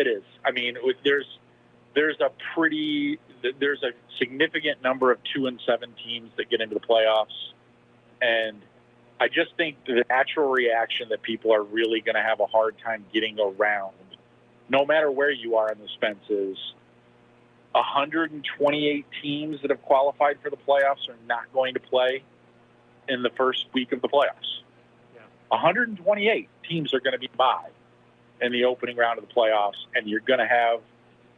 is. I mean, there's a significant number of 2-7 teams that get into the playoffs, and I just think the natural reaction that people are really going to have a hard time getting around, no matter where you are in the fence, is 128 teams that have qualified for the playoffs are not going to play in the first week of the playoffs. 128 teams are going to be bye in the opening round of the playoffs, and you're going to have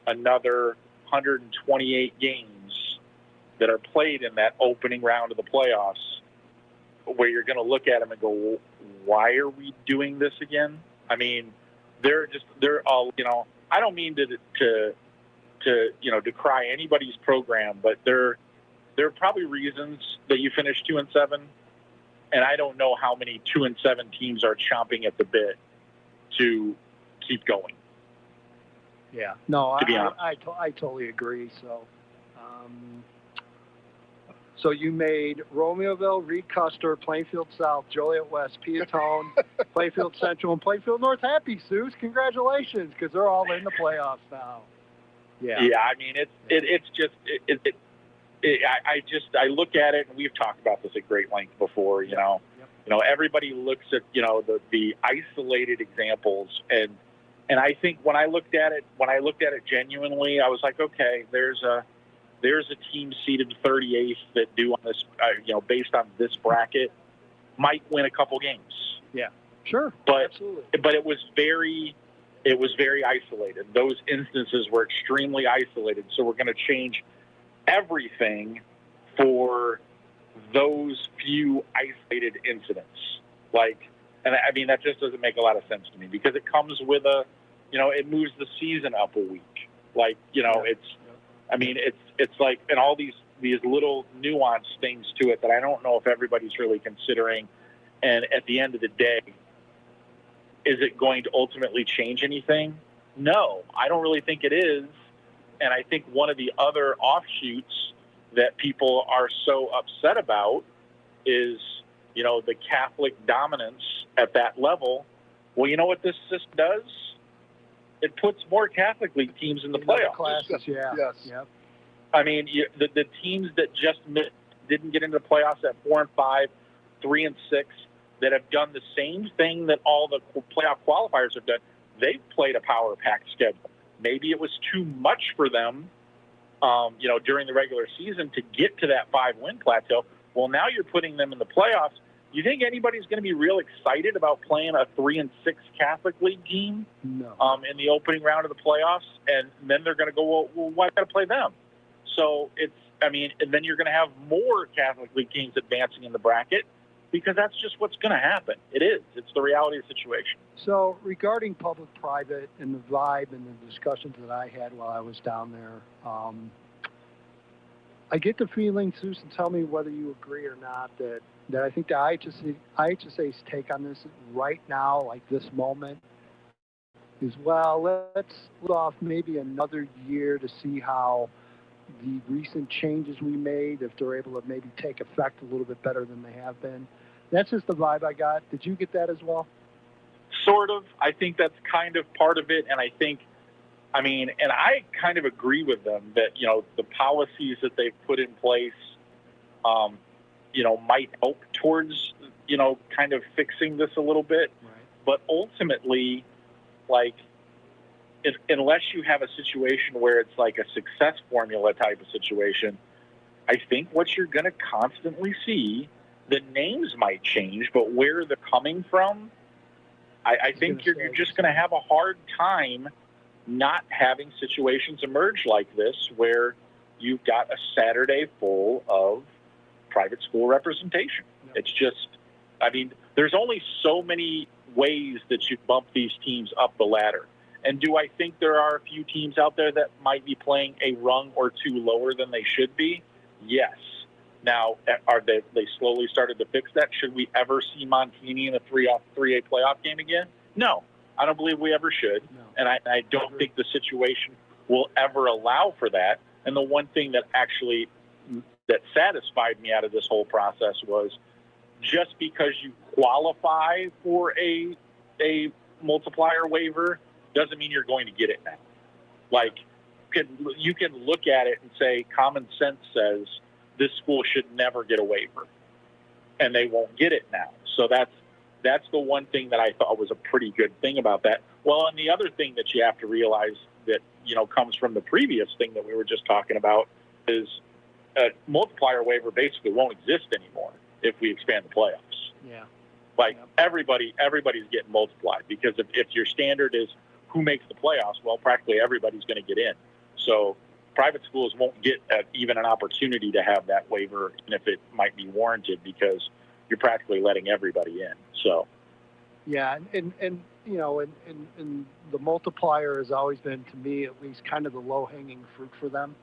another 128 games that are played in that opening round of the playoffs where you're going to look at them and go, why are we doing this again? I mean, they're all, I don't mean to decry anybody's program, but there are probably reasons that you finish 2-7, and I don't know how many 2-7 teams are chomping at the bit to keep going. Yeah, no, to be honest. I totally agree. So you made Romeoville, Reed Custer, Plainfield South, Joliet West, Peatone, Plainfield Central, and Plainfield North happy, Seuss. Congratulations, because they're all in the playoffs now. Yeah. Yeah, I mean, I look at it, and we've talked about this at great length before. Everybody looks at the isolated examples, and I think when I looked at it genuinely, I was like, okay, there's a team seeded 38th that do on this, based on this bracket, might win a couple games. Yeah, sure, but absolutely. But it was very isolated. Those instances were extremely isolated. So we're going to change everything for those few isolated incidents. And I mean, that just doesn't make a lot of sense to me, because it comes with it moves the season up a week. It's like, and all these little nuanced things to it that I don't know if everybody's really considering. And at the end of the day, is it going to ultimately change anything? No, I don't really think it is. And I think one of the other offshoots that people are so upset about is, the Catholic dominance at that level. Well, you know what this system does? It puts more Catholic League teams in the playoffs. Classes, yeah. Yes. Yep. I mean, the teams that just didn't get into the playoffs at 4 and 5, 3 and 6, that have done the same thing that all the playoff qualifiers have done. They've played a power packed schedule. Maybe it was too much for them, during the regular season to get to that 5-win plateau. Well, now you're putting them in the playoffs. You think anybody's going to be real excited about playing a 3 and 6 Catholic League team No. In the opening round of the playoffs? And then they're going to go, well, why got to play them? So and then you're going to have more Catholic League teams advancing in the bracket, because that's just what's going to happen. It is. It's the reality of the situation. So regarding public-private and the vibe and the discussions that I had while I was down there, I get the feeling, Susan, tell me whether you agree or not, that I think the IHSA's take on this right now, like this moment, is, well, let's put off maybe another year to see how the recent changes we made, if they're able to maybe take effect a little bit better than they have been. That's just the vibe I got. Did you get that as well? Sort of. I think that's kind of part of it. And I think, and I kind of agree with them that, the policies that they've put in place, might help towards, kind of fixing this a little bit. Right. But ultimately, unless you have a situation where it's like a success formula type of situation, I think what you're going to constantly see, the names might change, but where they're coming from, I think you're just going to have a hard time not having situations emerge like this where you've got a Saturday full of private school representation. Yep. It's just, there's only so many ways that you bump these teams up the ladder. And do I think there are a few teams out there that might be playing a rung or two lower than they should be? Yes. Now, are they slowly started to fix that? Should we ever see Montini in a 3A playoff game again? No, I don't believe we ever should. No. And I don't think the situation will ever allow for that. And the one thing that actually that satisfied me out of this whole process was just because you qualify for a multiplier waiver doesn't mean you're going to get it now. Like, you can look at it and say common sense says this school should never get a waiver, and they won't get it now. So that's the one thing that I thought was a pretty good thing about that. Well, and the other thing that you have to realize that, comes from the previous thing that we were just talking about is a multiplier waiver basically won't exist anymore if we expand the playoffs. Yeah. Like, everybody's getting multiplied, because if your standard is who makes the playoffs, well, practically everybody's going to get in. So private schools won't get even an opportunity to have that waiver, and if it might be warranted, because you're practically letting everybody in. So, yeah, and the multiplier has always been, to me at least, kind of the low-hanging fruit for them.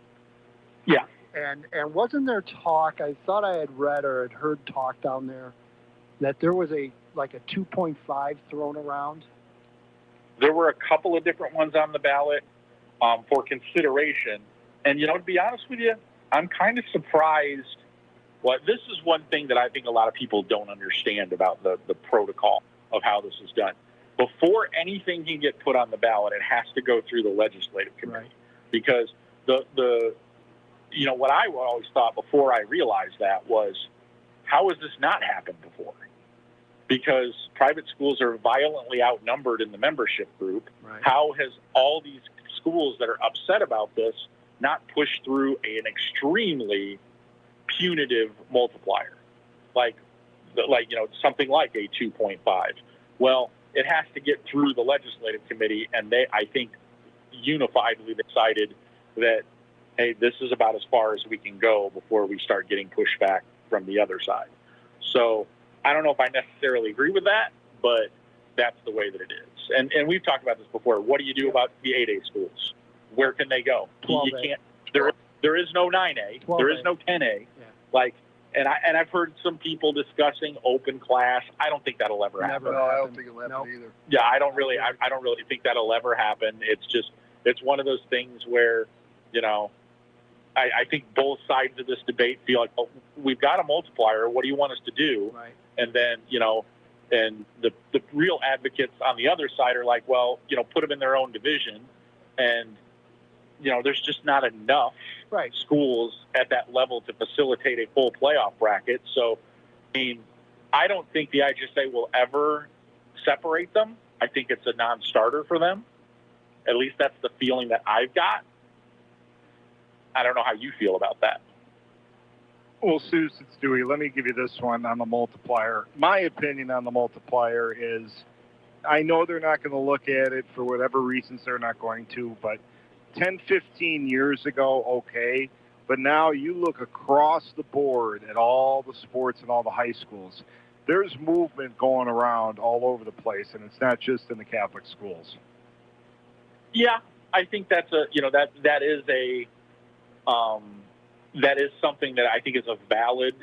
Yeah. And wasn't there talk? I thought I had read or had heard talk down there that there was a 2.5 thrown around. There were a couple of different ones on the ballot for consideration. And, to be honest with you, I'm kind of surprised. Well, this is one thing that I think a lot of people don't understand about the protocol of how this is done. Before anything can get put on the ballot, it has to go through the legislative committee. Right. Because what I always thought before I realized that was, how has this not happened before? Because private schools are violently outnumbered in the membership group. Right. How has all these schools that are upset about this not pushed through an extremely punitive multiplier, like something like a 2.5? Well, it has to get through the legislative committee, and they, I think, unifiedly decided that, hey, this is about as far as we can go before we start getting pushback from the other side. So I don't know if I necessarily agree with that, but that's the way that it is. And we've talked about this before. What do you do about the 8A schools? Where can they go? You can't. There is no 9A. 12A. There is no 10A. Yeah. And I've heard some people discussing open class. I don't think that'll ever happen. No, I don't think it'll happen either. Yeah, I don't really think that'll ever happen. It's one of those things where, I think both sides of this debate feel like, oh, we've got a multiplier. What do you want us to do? Right. And then, and the real advocates on the other side are like, well, put them in their own division. And, there's just not enough schools at that level to facilitate a full playoff bracket. So, I don't think the IGSA will ever separate them. I think it's a non-starter for them. At least that's the feeling that I've got. I don't know how you feel about that. Well, Seuss, it's Dewey. Let me give you this one on the multiplier. My opinion on the multiplier is, I know they're not going to look at it for whatever reasons they're not going to, but 10, 15 years ago, okay. But now you look across the board at all the sports and all the high schools. There's movement going around all over the place, and it's not just in the Catholic schools. Yeah, I think that's that is something that I think is a valid,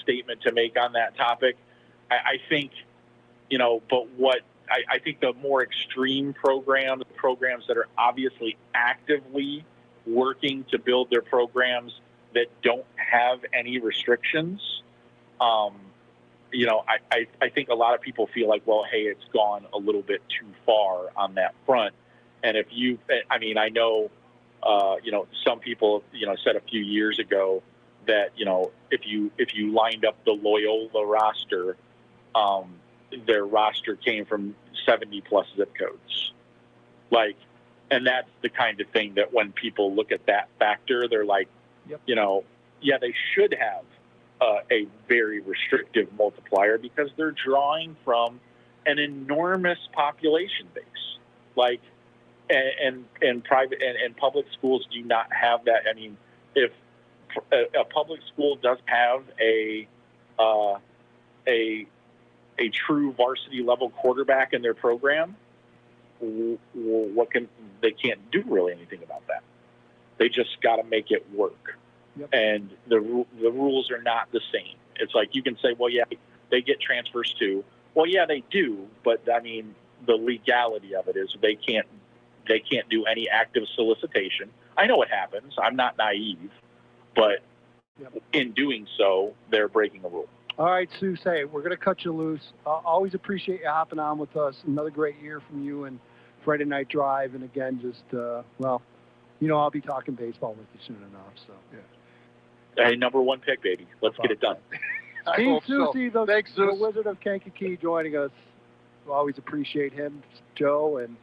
statement to make on that topic. I think, but what I think the more extreme programs that are obviously actively working to build their programs that don't have any restrictions, I think a lot of people feel like, well, hey, it's gone a little bit too far on that front. And I know, some people, said a few years ago that, if you lined up the Loyola roster, their roster came from 70 plus zip codes. And that's the kind of thing that when people look at that factor, they're like, yep. Yeah, they should have a very restrictive multiplier because they're drawing from an enormous population base. And private and public schools do not have that. I mean, if a public school doesn't have a true varsity level quarterback in their program, they can't do really anything about that. They just got to make it work. and the rules are not the same. It's like you can say, well, yeah, they get transfers too. Well, yeah, they do, but I mean, the legality of it is they can't do any active solicitation. I know it happens. I'm not naive, but in doing so, they're breaking a rule. All right, Sue, say we're going to cut you loose. Always appreciate you hopping on with us. Another great year from you and Friday Night Drive. And again, just, well, you know, I'll be talking baseball with you soon enough. So, Hey, number one pick, baby. Let's get it done. Steve Susie, the Wizard of Kankakee, joining us. We always appreciate him, Joe, and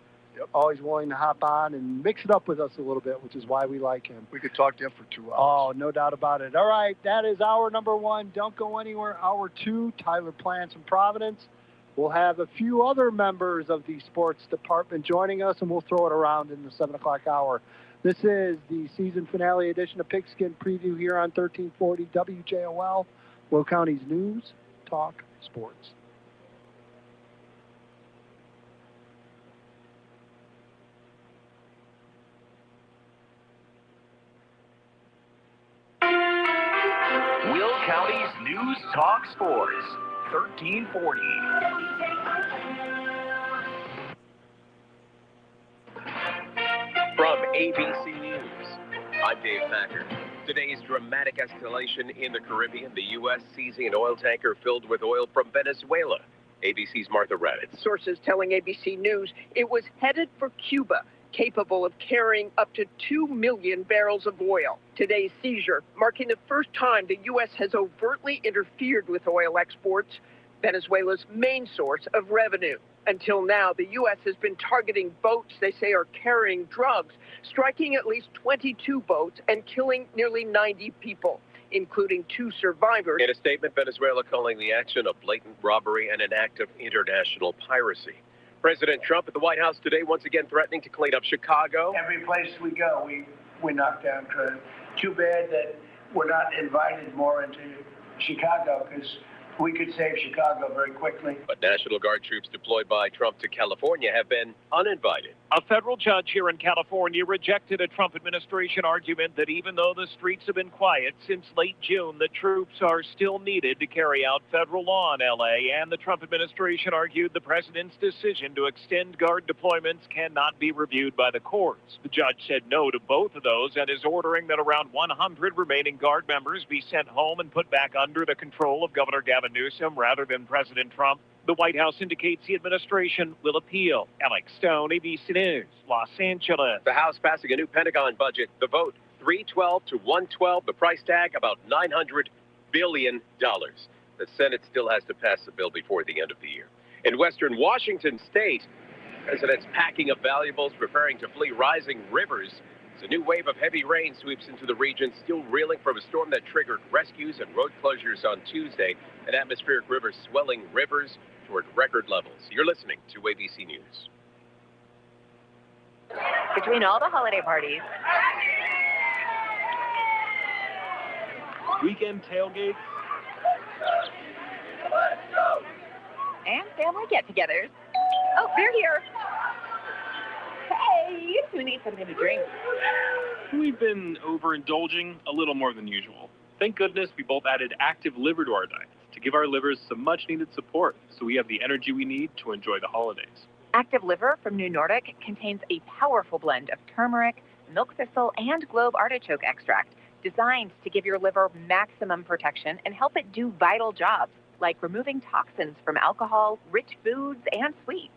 always willing to hop on and mix it up with us a little bit, which is why we like him. We could talk to him for 2 hours. Oh, no doubt about it. All right, that is hour number 1. Don't go anywhere. Hour 2, Tyler Plants from Providence. We'll have a few other members of the sports department joining us, and we'll throw it around in the 7 o'clock hour. This is the season finale edition of Pigskin Preview here on 1340 WJOL, Will County's News, Talk, Sports. Will County's News, Talk, Sports, 1340. From ABC News, I'm Dave Thacker. Today's dramatic escalation in the Caribbean, the U.S. seizing an oil tanker filled with oil from Venezuela. ABC's Martha Raddatz. Sources telling ABC News it was headed for Cuba, capable of carrying up to 2 million barrels of oil. Today's seizure marking the first time the U.S. has overtly interfered with oil exports, Venezuela's main source of revenue. Until now, the U.S. has been targeting boats they say are carrying drugs, striking at least 22 boats and killing nearly 90 people, including 2 survivors. In a statement, Venezuela calling the action a blatant robbery and an act of international piracy. President Trump at the White House today once again threatening to clean up Chicago. Every place we go, we knock down crime. Too bad that we're not invited more into Chicago, because we could save Chicago very quickly. But National Guard troops deployed by Trump to California have been uninvited. A federal judge here in California rejected a Trump administration argument that even though the streets have been quiet since late June, the troops are still needed to carry out federal law in L.A. And the Trump administration argued the president's decision to extend Guard deployments cannot be reviewed by the courts. The judge said no to both of those and is ordering that around 100 remaining Guard members be sent home and put back under the control of Governor Gavin Newsom rather than President Trump. The White House indicates the administration will appeal. Alex Stone, ABC News, Los Angeles. The House passing a new Pentagon budget. The vote, 312 to 112. The price tag, about $900 billion. The Senate still has to pass the bill before the end of the year. In western Washington state, residents packing up valuables, preparing to flee rising rivers. As a new wave of heavy rain sweeps into the region, still reeling from a storm that triggered rescues and road closures on Tuesday. An atmospheric river swelling rivers toward record levels. You're listening to ABC News. Between all the holiday parties, weekend tailgates, and family get-togethers. Oh, they're here. Hey, who needs something to drink? We've been overindulging a little more than usual. Thank goodness we both added active liver to our diets to give our livers some much-needed support so we have the energy we need to enjoy the holidays. Active Liver from New Nordic contains a powerful blend of turmeric, milk thistle, and globe artichoke extract designed to give your liver maximum protection and help it do vital jobs like removing toxins from alcohol, rich foods, and sweets.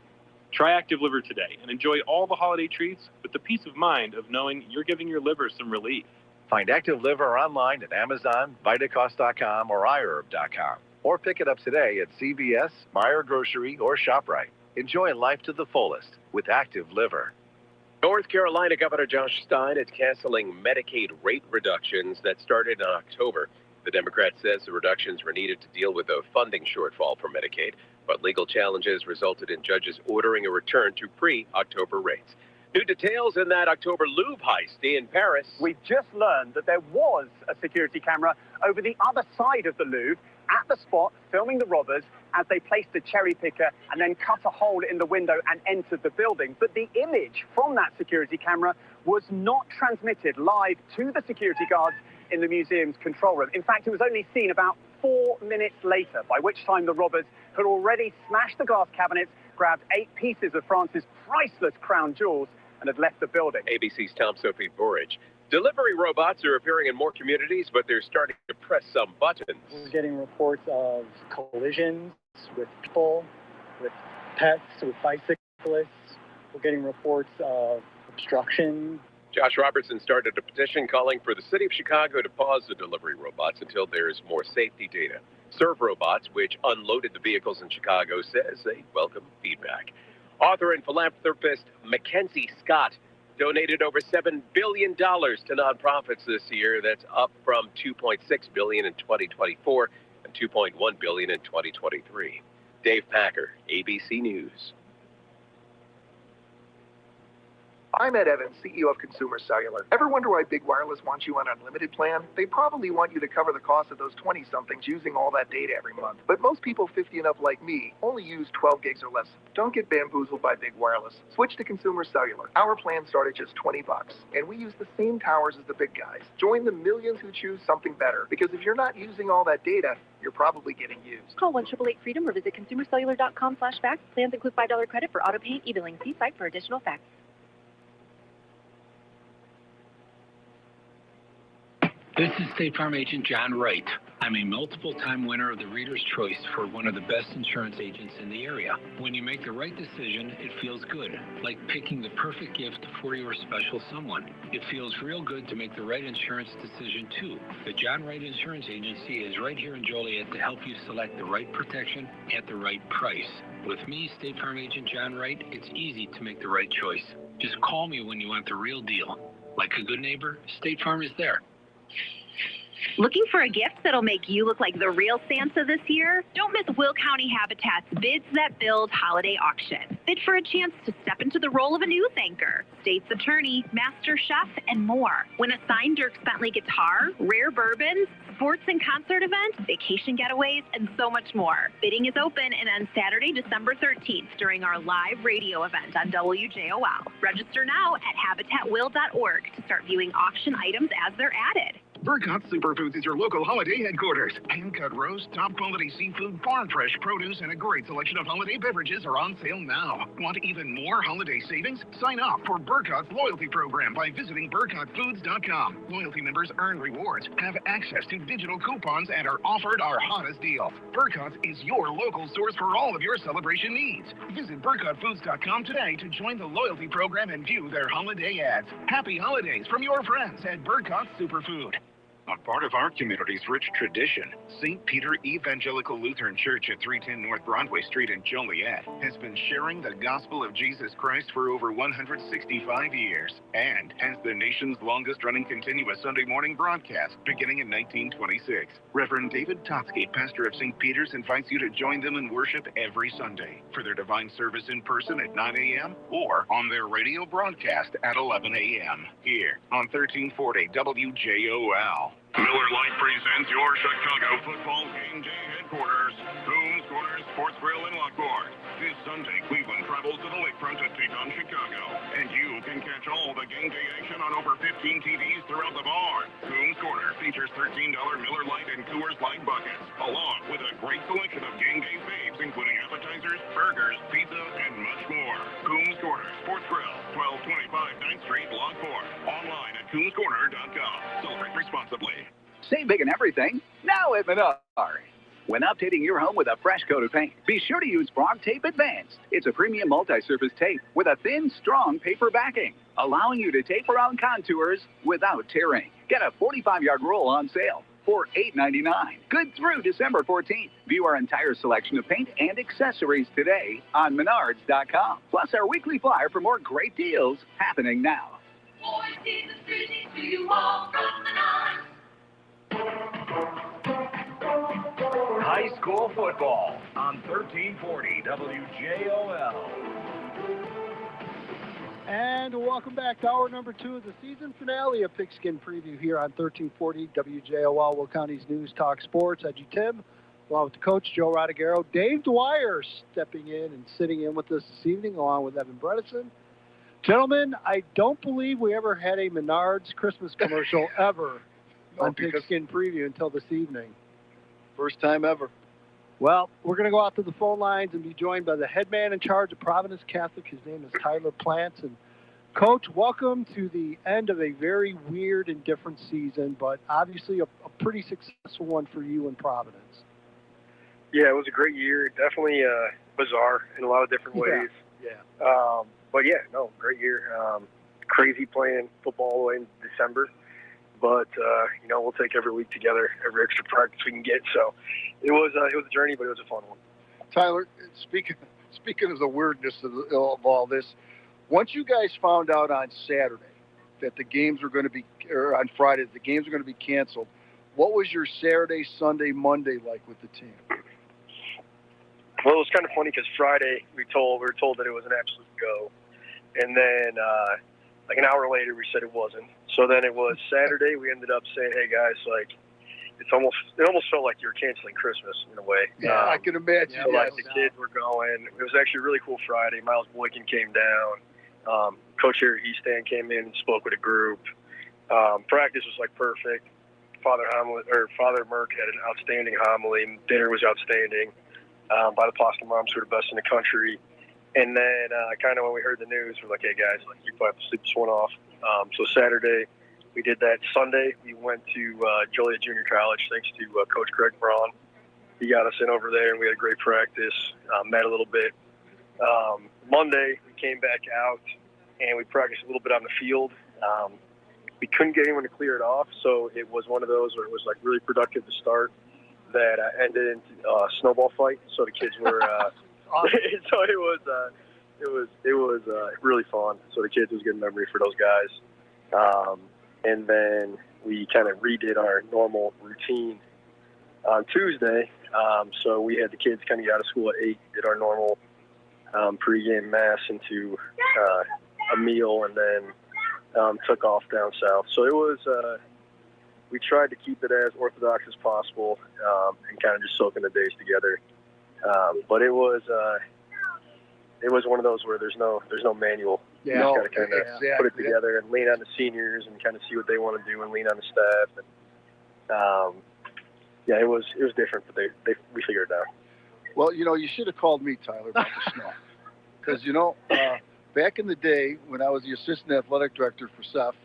Try Active Liver today and enjoy all the holiday treats with the peace of mind of knowing you're giving your liver some relief. Find Active Liver online at Amazon, Vitacost.com, or iHerb.com. Or pick it up today at CVS, Meijer Grocery, or ShopRite. Enjoy life to the fullest with Active Liver. North Carolina Governor Josh Stein is canceling Medicaid rate reductions that started in October. The Democrat says the reductions were needed to deal with a funding shortfall for Medicaid, but legal challenges resulted in judges ordering a return to pre-October rates. New details in that October Louvre heist in Paris. We've just learned that there was a security camera over the other side of the Louvre at the spot filming the robbers as they placed a cherry picker and then cut a hole in the window and entered the building. But the image from that security camera was not transmitted live to the security guards in the museum's control room. In fact, it was only seen about 4 minutes later, by which time the robbers had already smashed the glass cabinets, grabbed 8 pieces of France's priceless crown jewels, and had left the building. ABC's Tom Sophie Borage. Delivery robots are appearing in more communities, but they're starting to press some buttons. We're getting reports of collisions with people, with pets, with bicyclists. We're getting reports of obstruction. Josh Robertson started a petition calling for the city of Chicago to pause the delivery robots until there's more safety data. Serve Robots, which unloaded the vehicles in Chicago, says they welcome feedback. Author and philanthropist Mackenzie Scott donated over $7 billion to nonprofits this year. That's up from $2.6 billion in 2024 and $2.1 billion in 2023. Dave Packer, ABC News. I'm Ed Evans, CEO of Consumer Cellular. Ever wonder why Big Wireless wants you on an unlimited plan? They probably want you to cover the cost of those 20-somethings using all that data every month. But most people 50 and up like me only use 12 gigs or less. Don't get bamboozled by Big Wireless. Switch to Consumer Cellular. Our plans start at just $20, and we use the same towers as the big guys. Join the millions who choose something better, because if you're not using all that data, you're probably getting used. Call 1-888-FREEDOM or visit consumercellular.com/facts. Plans include $5 credit for auto pay and e-billing. See site for additional facts. This is State Farm Agent John Wright. I'm a multiple-time winner of the Reader's Choice for one of the best insurance agents in the area. When you make the right decision, it feels good, like picking the perfect gift for your special someone. It feels real good to make the right insurance decision, too. The John Wright Insurance Agency is right here in Joliet to help you select the right protection at the right price. With me, State Farm Agent John Wright, it's easy to make the right choice. Just call me when you want the real deal. Like a good neighbor, State Farm is there. Looking for a gift that'll make you look like the real Santa this year? Don't miss Will County Habitat's Bids That Build holiday auction. Bid for a chance to step into the role of a news anchor, state's attorney, master chef, and more. Win a signed Dirk Bentley guitar, rare bourbons, sports and concert events, vacation getaways, and so much more. Bidding is open and ends Saturday, December 13th during our live radio event on WJOL. Register now at habitatwill.org to start viewing auction items as they're added. Burkott Superfoods is your local holiday headquarters. Hand-cut roast, top-quality seafood, farm-fresh produce, and a great selection of holiday beverages are on sale now. Want even more holiday savings? Sign up for Burkott's loyalty program by visiting burkottfoods.com. Loyalty members earn rewards, have access to digital coupons, and are offered our hottest deals. Burkott's is your local source for all of your celebration needs. Visit burkottfoods.com today to join the loyalty program and view their holiday ads. Happy holidays from your friends at Burkott Superfood. A part of our community's rich tradition, St. Peter Evangelical Lutheran Church at 310 North Broadway Street in Joliet has been sharing the gospel of Jesus Christ for over 165 years and has the nation's longest-running continuous Sunday morning broadcast beginning in 1926. Reverend David Totsky, pastor of St. Peter's, invites you to join them in worship every Sunday for their divine service in person at 9 a.m. or on their radio broadcast at 11 a.m. here on 1340 WJOL. Miller Lite presents your Chicago football game day headquarters, Coombs Corner Sports Grill in Lockport. This Sunday, Cleveland travels to the lakefront to take on Chicago, and you can catch all the game day action on over 15 TVs throughout the barn. Coombs Corner features $13 Miller Lite and Coors Light buckets, along with a great selection of game day faves, including appetizers, burgers, pizza, and much more. Coombs Corner Sports Grill, 1225 9th Street, Lockport. Online at CoomsCorner.com. Celebrate responsibly. Save big and everything, now at Menards. When updating your home with a fresh coat of paint, be sure to use Frog Tape Advanced. It's a premium multi-surface tape with a thin, strong paper backing, allowing you to tape around contours without tearing. Get a 45-yard roll on sale for $8.99. Good through December 14th. View our entire selection of paint and accessories today on Menards.com. Plus our weekly flyer for more great deals happening now. High school football on 1340 WJOL. And welcome back to hour number 2 of the season finale of Pigskin Preview here on 1340 WJOL, Will County's News Talk Sports. EDGYTIM, along with the coach, Joe Rodegaro. Dave Dwyer stepping in and sitting in with us this evening, along with Evan Bredesen. Gentlemen, I don't believe we ever had a Menards Christmas commercial ever on Pigskin Preview until this evening. First time ever. Well, we're going to go out to the phone lines and be joined by the head man in charge of Providence Catholic. His name is Tyler Plants. And Coach, welcome to the end of a very weird and different season, but obviously a pretty successful one for you in Providence. Yeah, it was a great year. Definitely bizarre in a lot of different ways. Yeah. But yeah, no, great year. Crazy playing football all the way in December. But, we'll take every week together, every extra practice we can get. So it was a journey, but it was a fun one. Tyler, speaking of the weirdness of all this, once you guys found out on Saturday that the games were going to be, or on Friday, the games were going to be canceled, what was your Saturday, Sunday, Monday like with the team? Well, it was kind of funny because Friday we were told that it was an absolute go. And then like an hour later we said it wasn't. So then it was Saturday. We ended up saying, hey guys, like it almost felt like you were canceling Christmas in a way. Yeah, I can imagine. So like the kids were going. It was actually a really cool Friday. Miles Boykin came down. Coach Harry Easton came in and spoke with a group. Practice was like perfect. Father Merck had an outstanding homily. Dinner was outstanding by the Plastic Moms, who are the best in the country. And then kind of when we heard the news, we're like, hey, guys, like, you probably have to sleep this one off. So Saturday, we did that. Sunday, we went to Joliet Junior College, thanks to Coach Craig Braun. He got us in over there, and we had a great practice, met a little bit. Monday, we came back out, and we practiced a little bit on the field. We couldn't get anyone to clear it off, so it was one of those where it was like really productive to start that ended into a snowball fight. So the kids were so it was really fun. So the kids was a good memory for those guys. And then we kind of redid our normal routine on Tuesday. So we had the kids kind of get out of school at 8, did our normal pregame mass into a meal, and then took off down south. So it was, we tried to keep it as orthodox as possible and kind of just soaking the days together. But it was one of those where there's no manual. Yeah. You just got to kind of put it together and lean on the seniors and kind of see what they want to do and lean on the staff. And it was different, but we figured it out. Well, you should have called me, Tyler, about the snow. Because, back in the day when I was the assistant athletic director for Seth,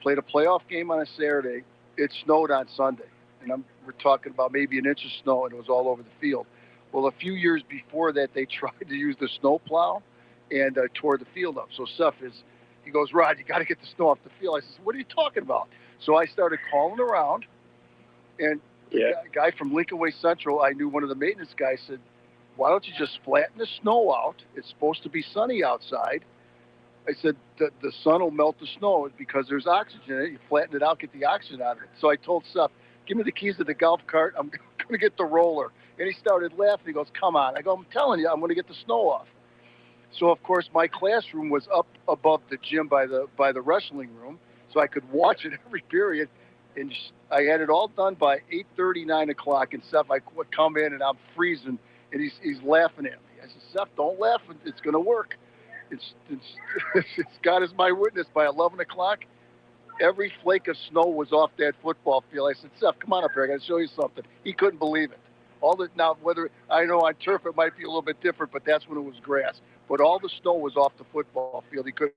played a playoff game on a Saturday. It snowed on Sunday. And we're talking about maybe an inch of snow, and it was all over the field. Well, a few years before that, they tried to use the snow plow and tore the field up. So Seth he goes, Rod, you got to get the snow off the field. I said, what are you talking about? So I started calling around, and a guy from Lincoln Way Central, I knew one of the maintenance guys, said, why don't you just flatten the snow out? It's supposed to be sunny outside. I said, the sun will melt the snow because there's oxygen in it. You flatten it out, get the oxygen out of it. So I told Seth, give me the keys to the golf cart. I'm going to get the roller. And he started laughing. He goes, come on. I go, I'm telling you, I'm going to get the snow off. So, of course, my classroom was up above the gym by the wrestling room, so I could watch it every period. And I had it all done by 8:30, 9 o'clock. And Seth, I would come in, and I'm freezing, and he's laughing at me. I said, Seth, don't laugh. It's going to work. It's God is my witness. By 11 o'clock, every flake of snow was off that football field. I said, Seth, come on up here. I got to show you something. He couldn't believe it. Now, whether I know on turf it might be a little bit different, but that's when it was grass. But all the snow was off the football field. He couldn't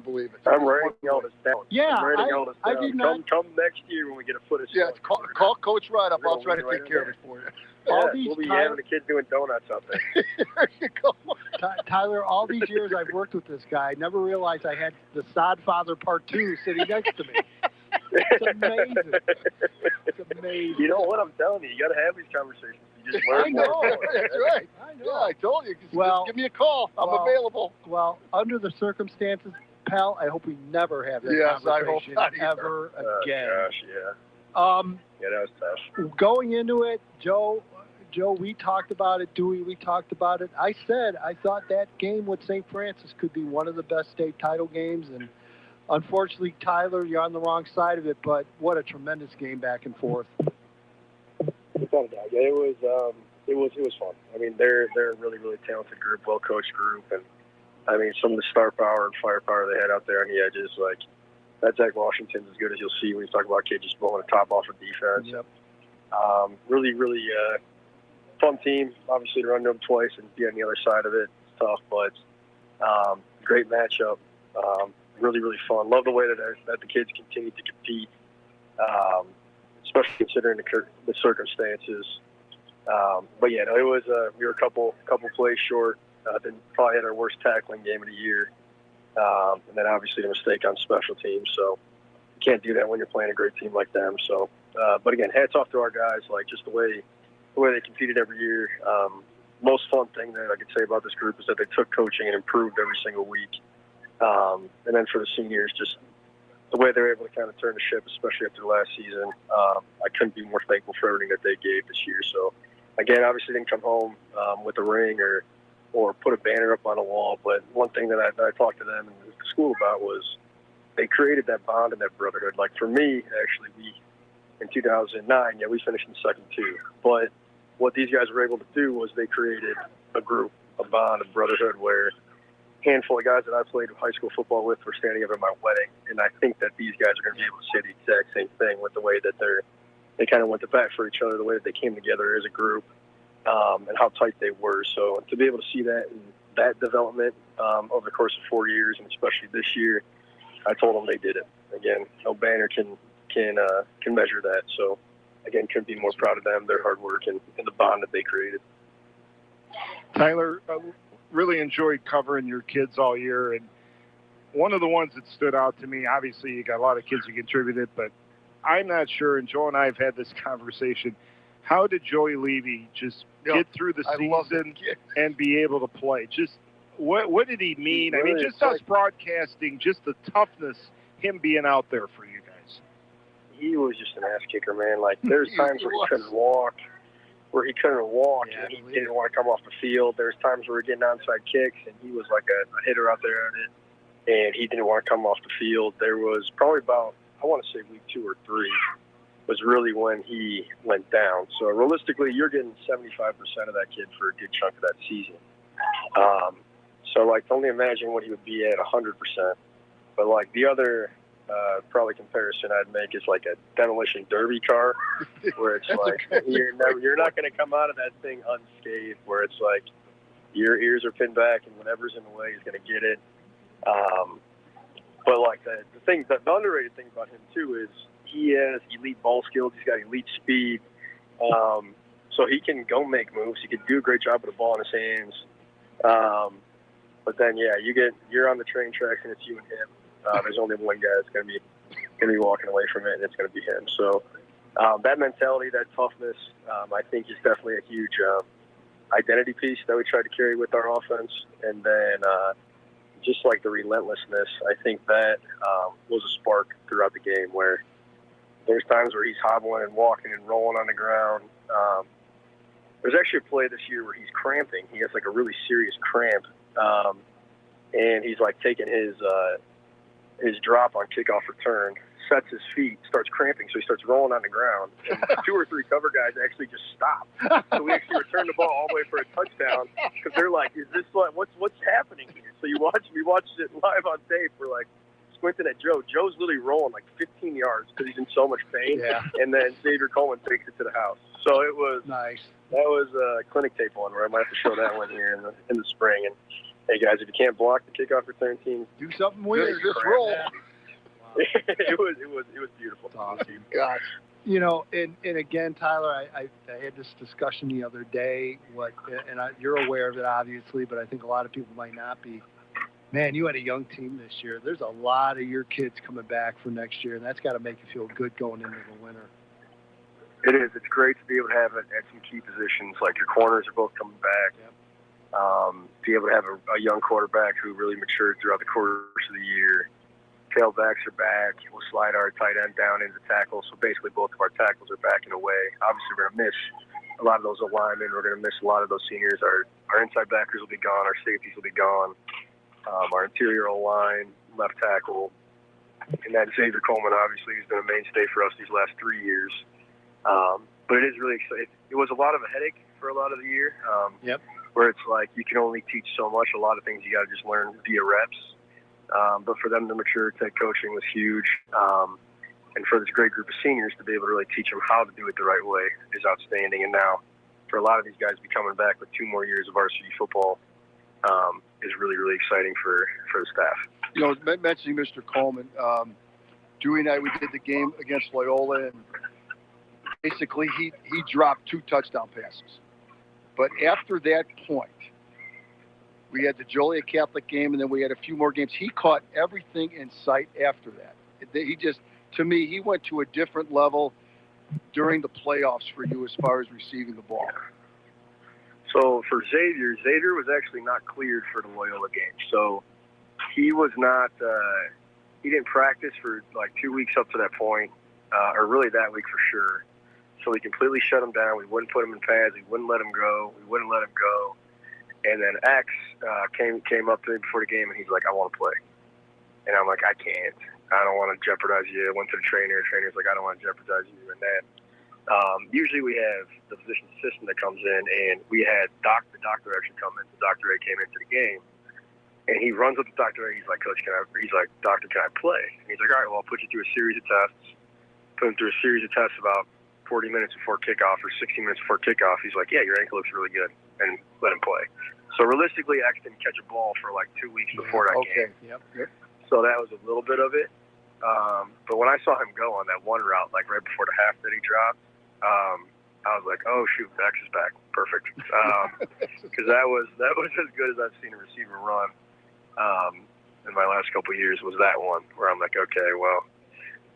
believe it. I'm writing all this down. Yeah, I'm writing all this down. I did not. Come next year when we get a foot of snow. Yeah, call Coach Rod up. I'll try to take care of it for you. We'll be having the kids doing donuts out there. There you go. Tyler, all these years I've worked with this guy, I never realized I had the Sod Father Part 2 sitting next to me. It's amazing. It's amazing. You know what I'm telling you? You got to have these conversations. You just learn. I know. That's right. I know. Yeah, I told you. Just give me a call. I'm available. Well, under the circumstances, pal, I hope we never have that conversation ever again. Oh, gosh, yeah. Yeah, that was tough. Going into it, Joe, we talked about it. Dewey, we talked about it. I said I thought that game with St. Francis could be one of the best state title games, and unfortunately, Tyler, you're on the wrong side of it. But what a tremendous game back and forth. Without a doubt, yeah, it was fun. I mean, they're a really, really talented group, well coached group, and I mean, some of the star power and firepower they had out there on the edges, like that Zach Washington's as good as you'll see when you talk about kids just blowing the top off of defense. Yep. Really, really fun team. Obviously, to run them twice and be on the other side of it, it's tough, but great matchup. Really, really fun. Love the way that the kids continue to compete, especially considering the circumstances. But yeah, no, it was we were a couple plays short. Then probably had our worst tackling game of the year, and then obviously the mistake on special teams. So you can't do that when you're playing a great team like them. So, but again, hats off to our guys. Like just the way they competed every year. Most fun thing that I could say about this group is that they took coaching and improved every single week. And then for the seniors, just the way they're able to kind of turn the ship, especially after the last season. I couldn't be more thankful for everything that they gave this year. So, again, obviously didn't come home with a ring or put a banner up on a wall. But one thing that I talked to them in the school about was they created that bond and that brotherhood. Like for me, actually, in 2009, we finished in second too. But what these guys were able to do was they created a group, a bond, a brotherhood where handful of guys that I played high school football with were standing up at my wedding, and I think that these guys are going to be able to say the exact same thing with the way that they kind of went to bat for each other, the way that they came together as a group, and how tight they were. So to be able to see that and that development over the course of 4 years, and especially this year, I told them they did it. Again, no banner can measure that. So again, couldn't be more proud of them, their hard work, and the bond that they created. Tyler, really enjoyed covering your kids all year, and one of the ones that stood out to me, obviously you got a lot of kids who contributed, but I'm not sure, and Joe and I have had this conversation, how did Joey Levy just get through the season and be able to play? Just what did he mean? I mean, just us broadcasting, just the toughness, him being out there for you guys. He was just an ass kicker, man. Like there's times where he couldn't walk, and he didn't want to come off the field. There's times where we're getting onside kicks, and he was like a hitter out there on it, and he didn't want to come off the field. There was probably about, I want to say week 2 or 3 was really when he went down. So realistically, you're getting 75% of that kid for a good chunk of that season. So like, only imagine what he would be at 100%. But like the other probably comparison I'd make is like a demolition derby car, where it's like you're not going to come out of that thing unscathed. Where it's like your ears are pinned back, and whatever's in the way is going to get it. But like the underrated thing about him too is he has elite ball skills. He's got elite speed, so he can go make moves. He can do a great job with the ball in his hands. But then you're on the train tracks, and it's you and him. There's only one guy that's going to be walking away from it, and it's going to be him. So that mentality, that toughness, I think is definitely a huge identity piece that we tried to carry with our offense. And then just like the relentlessness, I think that was a spark throughout the game where there's times where he's hobbling and walking and rolling on the ground. There's actually a play this year where he's cramping. He has like a really serious cramp, and he's like taking his drop on kickoff return, sets his feet, starts cramping, so he starts rolling on the ground. And 2 or 3 cover guys actually just stop. So we actually return the ball all the way for a touchdown because they're like, "Is this what's happening here?" So we watched it live on tape. We're like squinting at Joe. Joe's literally rolling like 15 yards because he's in so much pain. Yeah. And then Xavier Coleman takes it to the house. So it was nice. That was a clinic tape one where I might have to show that one here in the spring. And hey guys, if you can't block the kickoff return team, do something weird. Just roll. Wow. it was beautiful. Awesome. Gosh. You know, and again, Tyler, I had this discussion the other day. You're aware of it, obviously, but I think a lot of people might not be. Man, you had a young team this year. There's a lot of your kids coming back for next year, and that's got to make you feel good going into the winter. It is. It's great to be able to have it at some key positions. Like your corners are both coming back. Yep. Be able to have a young quarterback who really matured throughout the course of the year. Tailbacks are back. We'll slide our tight end down into tackle. So basically both of our tackles are back in a way. Obviously we're going to miss a lot of those linemen. We're going to miss a lot of those seniors. Our inside backers will be gone. Our safeties will be gone. Our interior line, left tackle. And then Xavier Coleman, obviously, has been a mainstay for us these last 3 years. But it is really exciting. It was a lot of a headache for a lot of the year. Where it's like you can only teach so much. A lot of things you got to just learn via reps. But for them to mature, take coaching was huge. And for this great group of seniors to be able to really teach them how to do it the right way is outstanding. And now for a lot of these guys to be coming back with 2 more years of varsity football is really, really exciting for the staff. You know, mentioning Mr. Coleman, Dewey and I, we did the game against Loyola, and basically he dropped 2 touchdown passes. But after that point, we had the Joliet Catholic game, and then we had a few more games. He caught everything in sight after that. He just, to me, he went to a different level during the playoffs for you as far as receiving the ball. So for Xavier was actually not cleared for the Loyola game. So he was not, he didn't practice for like 2 weeks up to that point, or really that week for sure. So we completely shut him down. We wouldn't put him in pads. We wouldn't let him go. And then X came up to me before the game, and he's like, I want to play. And I'm like, I can't. I don't want to jeopardize you. I went to the trainer. The trainer's like, I don't want to jeopardize you. And then usually we have the physician assistant that comes in, and we had the doctor actually come in. The Dr. A came into the game, and he runs up to Dr. A. He's like, Coach, Doctor, can I play? And he's like, all right, well, I'll put you through a series of tests. Put him through a series of tests about 40 minutes before kickoff or 60 minutes before kickoff. He's like, yeah, your ankle looks really good, and let him play. So realistically, X didn't catch a ball for like 2 weeks before that game. Yep. So that was a little bit of it. But when I saw him go on that one route, like right before the half that he dropped, I was like, oh shoot, X is back, perfect. Because that was as good as I've seen a receiver run in my last couple of years. Was that one where I'm like, okay, well,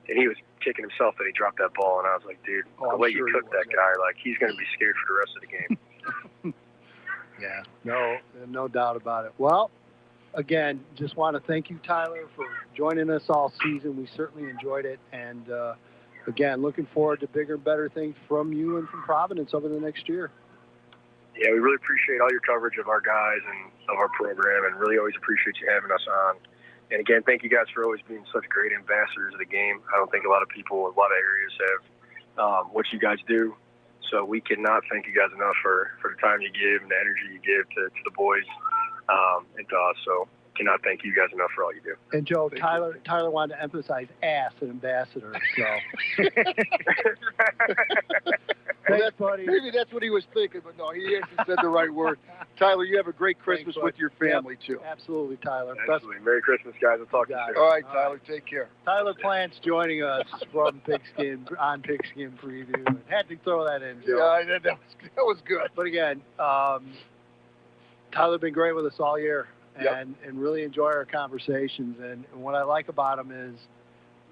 and he was kicking himself that he dropped that ball, and I was like, dude, the way you cooked that guy, like he's going to be scared for the rest of the game. Yeah, no doubt about it. Well, again, just want to thank you, Tyler, for joining us all season. We certainly enjoyed it, and again, looking forward to bigger and better things from you and from Providence over the next year. Yeah, we really appreciate all your coverage of our guys and of our program, and really always appreciate you having us on. And again, thank you guys for always being such great ambassadors of the game. I don't think a lot of people in a lot of areas have what you guys do. So we cannot thank you guys enough for the time you give and the energy you give to the boys and to us. So cannot thank you guys enough for all you do. And Joe, Tyler wanted to emphasize ass and ambassador. So Thanks, buddy. Maybe that's what he was thinking, but no, he actually said the right word. Tyler, you have a great Christmas with your family, too. Absolutely, Tyler. Absolutely. Merry Christmas, guys. I'll talk to you soon. All right, Tyler, take care. Tyler Plant's joining us from Pigskin, on Pigskin Preview. And had to throw that in, Joe. Yeah, that was good. But again, Tyler's been great with us all year and really enjoy our conversations. And what I like about him is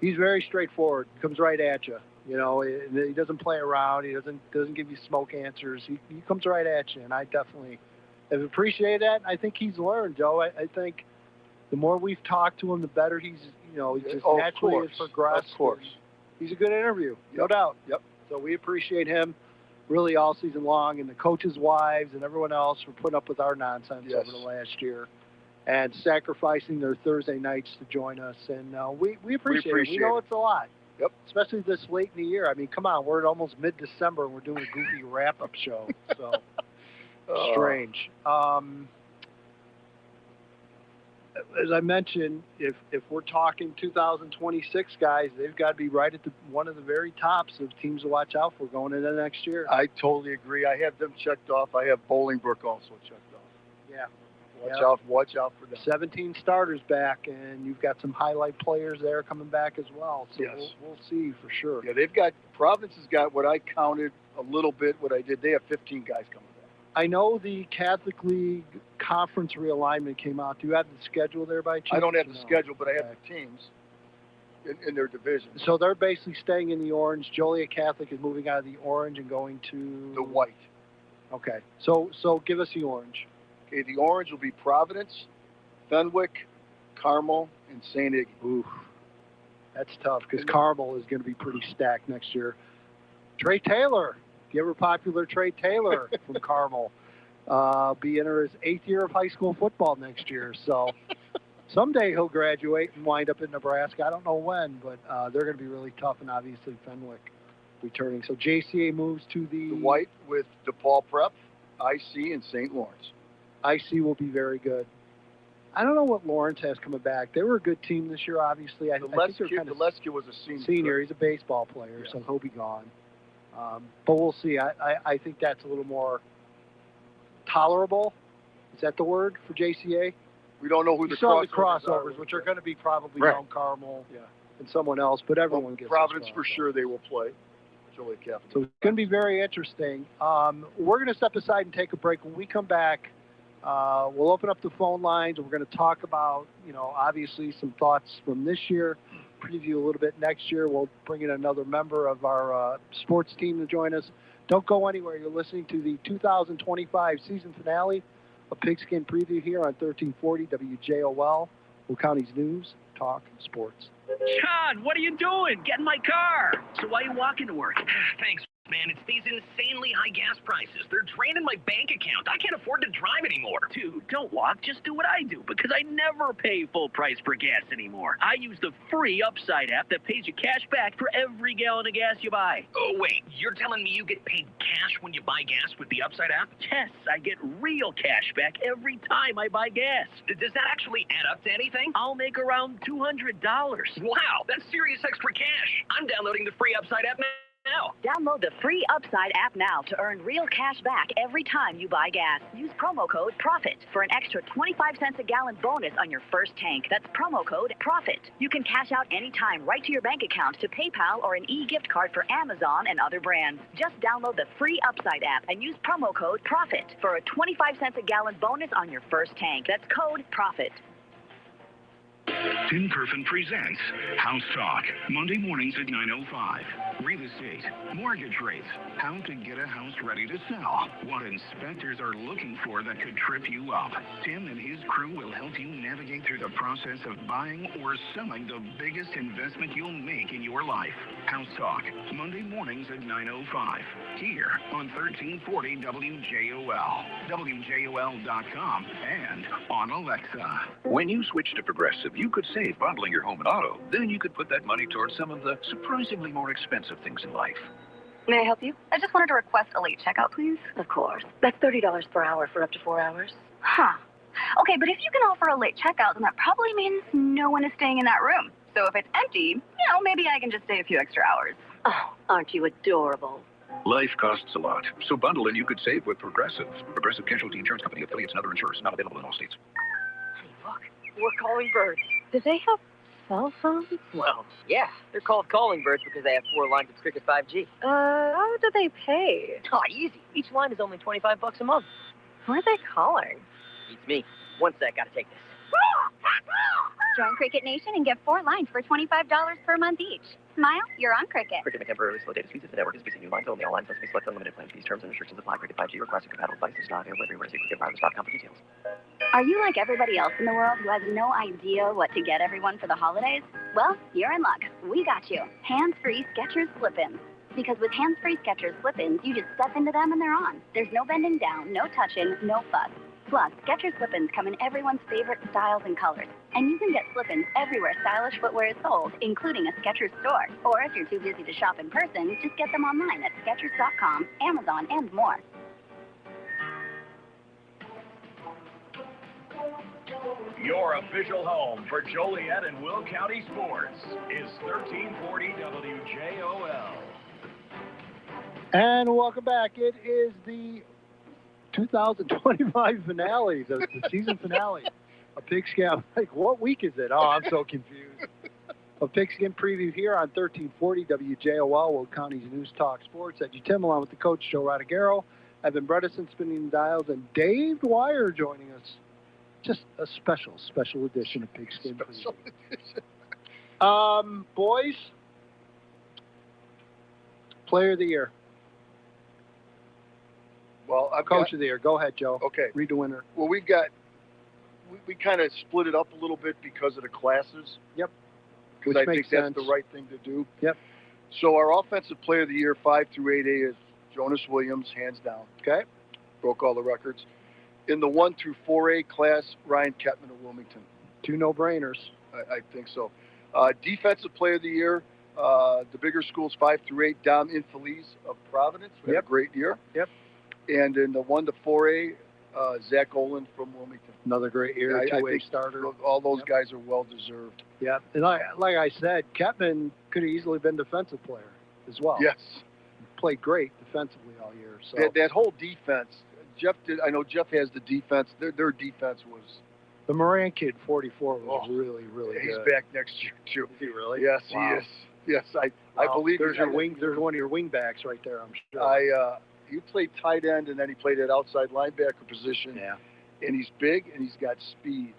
he's very straightforward, comes right at you. You know, he doesn't play around. He doesn't give you smoke answers. He comes right at you, and I definitely have appreciated that. I think he's learned, Joe. I think the more we've talked to him, the better he's, just naturally has progressed. Of course. He's a good interview, no doubt. Yep. So we appreciate him really all season long, and the coaches' wives and everyone else for putting up with our nonsense over the last year and sacrificing their Thursday nights to join us. And we appreciate it. We know it's a lot. Yep. Especially this late in the year. I mean, come on, we're at almost mid-December and we're doing a goofy wrap-up show. So, strange. As I mentioned, if we're talking 2026 guys, they've got to be right at one of the very tops of teams to watch out for going into next year. I totally agree. I have them checked off. I have Bolingbrook also checked off. Yeah. Watch out for them. 17 starters back, and you've got some highlight players there coming back as well. So we'll see for sure. Yeah, Providence has got what I counted a little bit. What I did, they have 15 guys coming back. I know the Catholic League conference realignment came out. Do you have the schedule there by chance? I don't have the schedule, but I have the teams in their division. So they're basically staying in the orange. Joliet Catholic is moving out of the orange and going to the white. Okay. So give us the orange. Okay, the orange will be Providence, Fenwick, Carmel, and St. Iggy. Ooh, that's tough because Carmel is going to be pretty stacked next year. Trey Taylor, the ever-popular Trey Taylor from Carmel, be in his 8th year of high school football next year. So someday he'll graduate and wind up in Nebraska. I don't know when, but they're going to be really tough, and obviously Fenwick returning. So JCA moves to the white with DePaul Prep, IC, and St. Lawrence. IC will be very good. I don't know what Lawrence has coming back. They were a good team this year, obviously. I think they're kind of Gillespie was a senior. He's a baseball player, so he'll be gone. But we'll see. I think that's a little more tolerable. Is that the word for JCA? We don't know who the crossovers, which are going to be probably Mount Carmel and someone else, but everyone gets Providence for sure they will play. Joliet Catholic. So it's going to be very interesting. We're going to step aside and take a break. When we come back, we'll open up the phone lines, and we're going to talk about, obviously some thoughts from this year, preview a little bit next year. We'll bring in another member of our sports team to join us. Don't go anywhere. You're listening to the 2025 season finale of Pigskin Preview here on 1340 WJOL, Will County's News, Talk, Sports. John, what are you doing? Get in my car. So why are you walking to work? Thanks, man. It's these insanely high gas prices. They're draining my bank account. I can't afford to drive anymore. Dude, don't walk. Just do what I do, because I never pay full price for gas anymore. I use the free Upside app that pays you cash back for every gallon of gas you buy. Oh, wait. You're telling me you get paid cash when you buy gas with the Upside app? Yes, I get real cash back every time I buy gas. Does that actually add up to anything? I'll make around $200. Wow, that's serious extra cash. I'm downloading the free Upside app now. Download the free Upside app now to earn real cash back every time you buy gas. Use promo code PROFIT for an extra 25 cents a gallon bonus on your first tank. That's promo code PROFIT. You can cash out anytime right to your bank account, to PayPal, or an e-gift card for Amazon and other brands. Just download the free Upside app and use promo code PROFIT for a 25 cents a gallon bonus on your first tank. That's code PROFIT. Tim Kerfin presents House Talk, Monday mornings at 9:05. Real estate, mortgage rates, how to get a house ready to sell, what inspectors are looking for that could trip you up. Tim and his crew will help you navigate through the process of buying or selling the biggest investment you'll make in your life. House Talk, Monday mornings at 9:05. Here on 1340 WJOL, WJOL.com, and on Alexa. When you switch to Progressive, you could save bundling your home and auto. Then you could put that money towards some of the surprisingly more expensive things in life. May I help you? I just wanted to request a late checkout, please. Of course. That's $30 per hour for up to 4 hours. Huh. Okay, but if you can offer a late checkout, then that probably means no one is staying in that room. So if it's empty, maybe I can just stay a few extra hours. Oh, aren't you adorable? Life costs a lot, so bundle and you could save with Progressive. Progressive Casualty Insurance Company, affiliates, and other insurers. Not available in all states. We're calling birds. Do they have cell phones? Well, yeah. They're called calling birds because they have 4 lines of Cricket 5G. How do they pay? Oh, easy. Each line is only $25 a month. Who are they calling? Beats me. One sec, gotta take this. Join Cricket Nation and get 4 lines for $25 per month each. Smile, you're on Cricket. Cricket may temporarily slow data speeds if the network is busy. New lines only. All lines must be selected unlimited plan fees. Terms and restrictions apply. Cricket 5G requires a compatible device. Not available everywhere. See cricketvirus.com for details. Are you like everybody else in the world who has no idea what to get everyone for the holidays? Well, you're in luck. We got you. Hands-free Skechers Slip-ins. Because with hands-free Skechers Slip-ins, you just step into them and they're on. There's no bending down, no touching, no fuss. Plus, Skechers Slip-ins come in everyone's favorite styles and colors. And you can get slip-ins everywhere stylish footwear is sold, including a Skechers store. Or if you're too busy to shop in person, just get them online at Skechers.com, Amazon, and more. Your official home for Joliet and Will County sports is 1340 WJOL. And welcome back. It is the 2025 finale, the season finale of Pigskin. Like, what week is it? Oh, I'm so confused. A Pigskin Preview here on 1340 WJOL, Will County's News Talk Sports. EDGYTIM along with the coach, Joe Radagaro, Evan Bredesen spinning the dials, and Dave Dwyer joining us. Just a special edition of Pigskin Preview. Boys, Player of the Year. Well, Coach of the Year. Go ahead, Joe. Okay. Read the winner. Well, we kind of split it up a little bit because of the classes. Yep. Because I think that's the right thing to do. Yep. So our Offensive Player of the Year, 5 through 8A, is Jonas Williams, hands down. Okay. Broke all the records. In the 1 through 4A class, Ryan Kettman of Wilmington. 2 no-brainers. I think so. Defensive Player of the Year, the bigger schools, 5 through 8, Dom Infeliz of Providence. We had a great year. Yep. And in the 1 to 4A, Zach Olin from Wilmington. Another great year, I two-way think starter. All those guys are well-deserved. Yeah, and like I said, Kepman could have easily been defensive player as well. Yes. Played great defensively all year. So That whole defense, I know Jeff has the defense. Their defense was... The Moran kid, 44, was really, really he's good. He's back next year, too. Is he really? Yes, Wow. he is. Yes, I believe... There's one of your wing backs right there, I'm sure. He played tight end, and then he played at outside linebacker position. Yeah. And he's big, and he's got speed.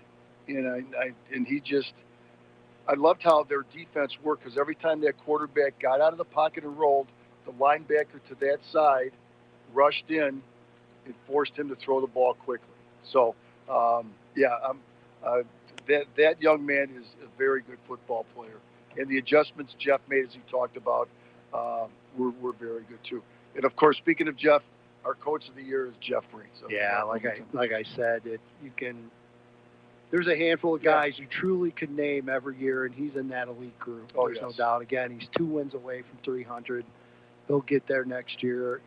And he just... I loved how their defense worked, because every time that quarterback got out of the pocket and rolled, the linebacker to that side rushed in and forced him to throw the ball quickly. So, that young man is a very good football player. And the adjustments Jeff made, as he talked about, were very good, too. And, of course, speaking of Jeff, our coach of the year is Jeff Green. So, yeah, like I said, there's a handful of guys you truly could name every year, and he's in that elite group. There's no doubt. Again, he's 2 wins away from 300. He'll get there next year.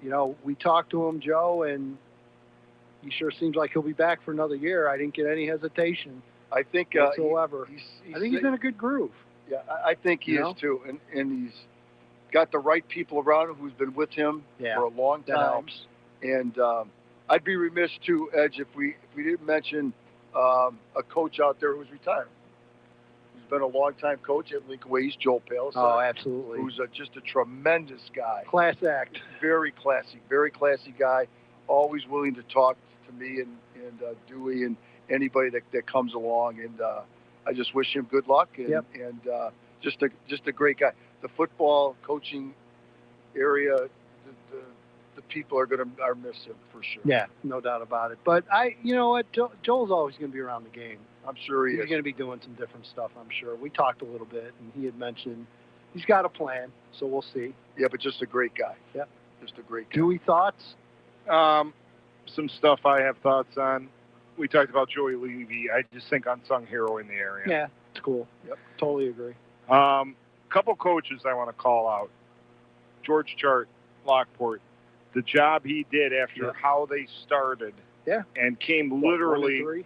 We talked to him, Joe, and he sure seems like he'll be back for another year. I didn't get any hesitation. I think whatsoever. I think he's in a good groove. Yeah, I think he is too, and he's got the right people around him who's been with him for a long time. That helps. And I'd be remiss too, Edge, if we didn't mention a coach out there who's retiring. He's been a long-time coach at Lincoln Way. He's Joel Palis. Oh, absolutely. Who's just a tremendous guy. Class act. Very classy guy. Always willing to talk to me and Dewey and anybody that comes along. And I just wish him good luck. And just a great guy. The football coaching area, the people are miss him for sure. Yeah, no doubt about it. But you know what, Joel's always going to be around the game. I'm sure he is. He's going to be doing some different stuff, I'm sure. We talked a little bit, and he had mentioned he's got a plan, so we'll see. Yeah, but just a great guy. Yeah. Just a great guy. Dewey, thoughts? Some stuff I have thoughts on. We talked about Joey Levy. I just think unsung hero in the area. Yeah, it's cool. Yep, totally agree. Couple coaches I want to call out. George Chart, Lockport. The job he did after how they started. Yeah. And came literally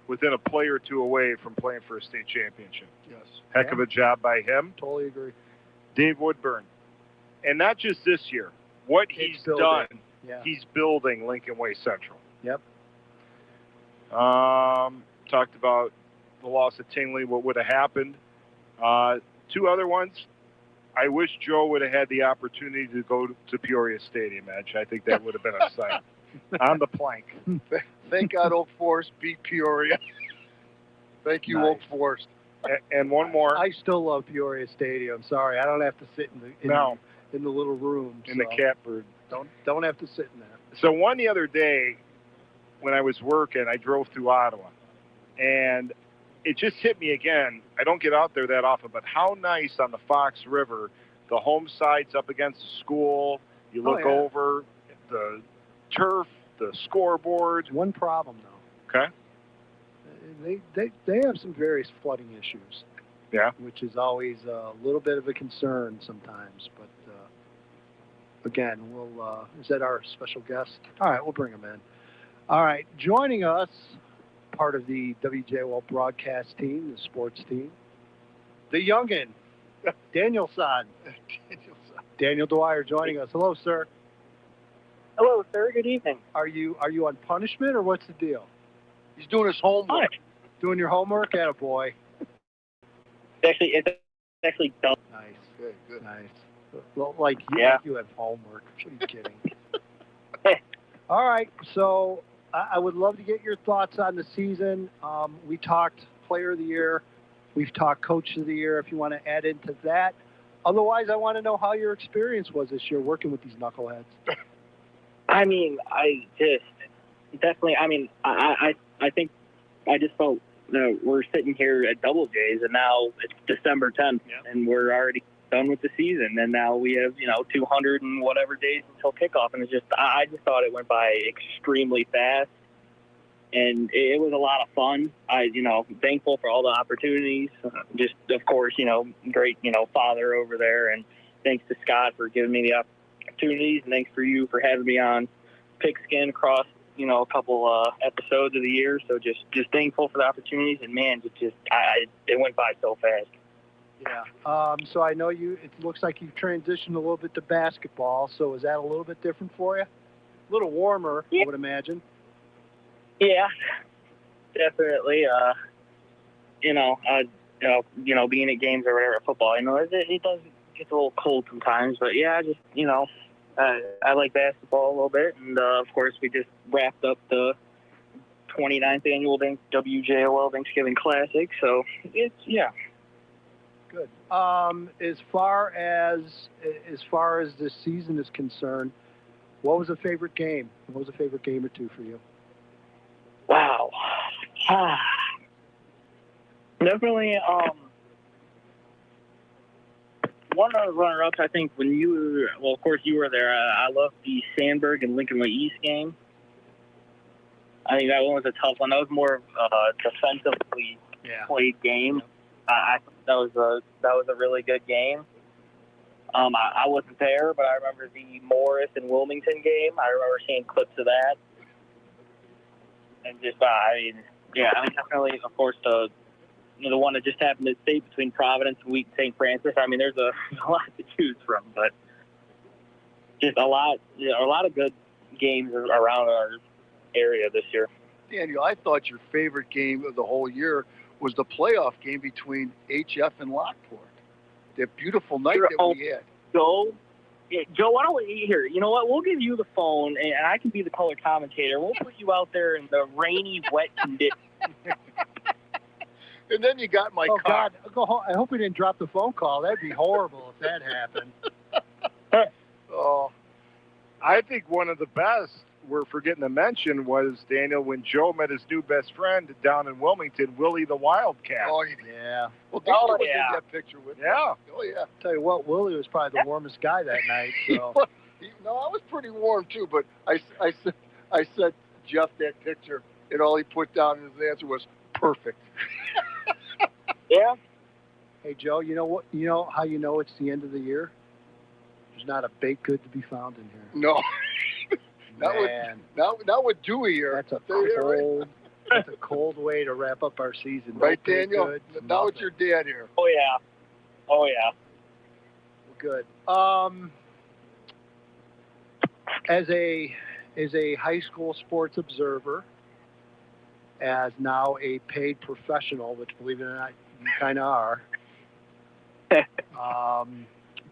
within a play or two away from playing for a state championship. Yes. Heck of a job by him. Totally agree. Dave Woodburn. And not just this year. What he's done, he's building Lincoln Way Central. Yep. Talked about the loss of Tingley, what would have happened. 2 other ones. I wish Joe would have had the opportunity to go to Peoria Stadium, Edge. I think that would have been a sight. On the plank. Thank God Oak Forest beat Peoria. Thank you, Oak Forest. And one more. I still love Peoria Stadium. Sorry, I don't have to sit in the little room. In the catbird. Don't have to sit in there. So the other day when I was working, I drove through Ottawa. And it just hit me again. I don't get out there that often, but how nice on the Fox River, the home side's up against the school. You look over the turf, the scoreboard. One problem, though. Okay. They have some various flooding issues. Yeah. Which is always a little bit of a concern sometimes. But, again, is that our special guest? All right, we'll bring him in. All right, joining us, part of the WJOL broadcast team, the sports team, the youngin, Daniel Son. Daniel Dwyer joining us. Hello, sir. Hello, sir. Good evening. Are you on punishment or what's the deal? He's doing his homework. Doing your homework? Attaboy. It's actually done. Nice. Good. Nice. Well, like you have homework. Are you kidding? All right. So I would love to get your thoughts on the season. We talked player of the year. We've talked coach of the year, if you want to add into that. Otherwise, I want to know how your experience was this year working with these knuckleheads. I mean, I think I just felt we're sitting here at Double J's, and now it's December 10th, and we're already done with the season, and now we have 200 and whatever days until kickoff, and I just thought it went by extremely fast, and it was a lot of fun. I'm thankful for all the opportunities. Just of course, great father over there, and thanks to Scott for giving me the opportunities, and thanks for you for having me on Pigskin across a couple episodes of the year. So just thankful for the opportunities, and man, it went by so fast. Yeah. So I know it looks like you've transitioned a little bit to basketball. So is that a little bit different for you? A little warmer, I would imagine. Yeah, definitely. Being at games or whatever, football, it does get a little cold sometimes. But yeah, I like basketball a little bit. And of course, we just wrapped up the 29th annual WJOL Thanksgiving Classic. So yeah. Good. As far as this season is concerned, what was a favorite game? What was a favorite game or two for you? Wow. Definitely. One of the runner-ups, I think, when of course you were there. I loved the Sandburg and Lincoln Way East game. I think that one was a tough one. That was more of a defensively played game. I thought that was a really good game. I wasn't there, but I remember the Morris and Wilmington game. I remember seeing clips of that. And definitely, of course, the one that just happened at state between Providence and Wheaton St. Francis. I mean, there's a lot to choose from, but just a lot of good games around our area this year. Daniel, I thought your favorite game of the whole year was the playoff game between HF and Lockport. That beautiful night that we had. Joe, why don't we here? You know what? We'll give you the phone, and I can be the color commentator. We'll put you out there in the rainy, wet conditions. And then you got my car. God, I hope we didn't drop the phone call. That'd be horrible if that happened. Oh, I think one of the best we're forgetting to mention was, Daniel, when Joe met his new best friend down in Wilmington, Willie the Wildcat. Oh, yeah. Well, Daniel was in that picture with me. Yeah. Oh, yeah. Tell you what, Willie was probably the warmest guy that night. So. No, I was pretty warm, too, but I sent Jeff that picture, and all he put down in his answer was perfect. Yeah. Hey, Joe, you know what? You know how you know it's the end of the year? There's not a baked good to be found in here. No. Not with Dewey here. That's a cold way to wrap up our season. Right, Daniel? Now with your dad here. Oh, yeah. Good. As a high school sports observer, as now a paid professional, which, believe it or not, you kind of are,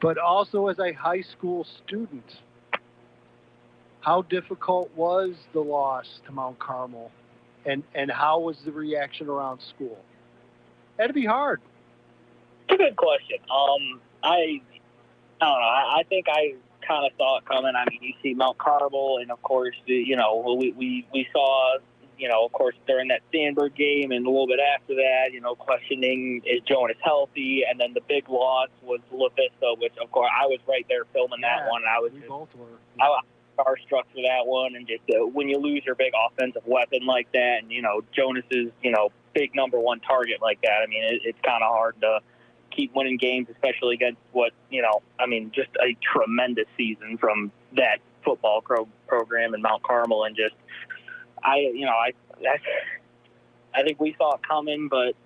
but also as a high school student, how difficult was the loss to Mount Carmel, and how was the reaction around school? That'd be hard. It's a good question. I don't know. I think I kind of saw it coming. I mean, you see Mount Carmel, and of course, we saw, of course, during that Sandburg game and a little bit after that, questioning is Jonas healthy, and then the big loss was La Vista, which of course I was right there filming that one. We both were. I was starstruck for that one, and just when you lose your big offensive weapon like that, and Jonas's big number one target like that, I mean, it's kind of hard to keep winning games, especially against just a tremendous season from that football program in Mount Carmel, and just I think we saw it coming, but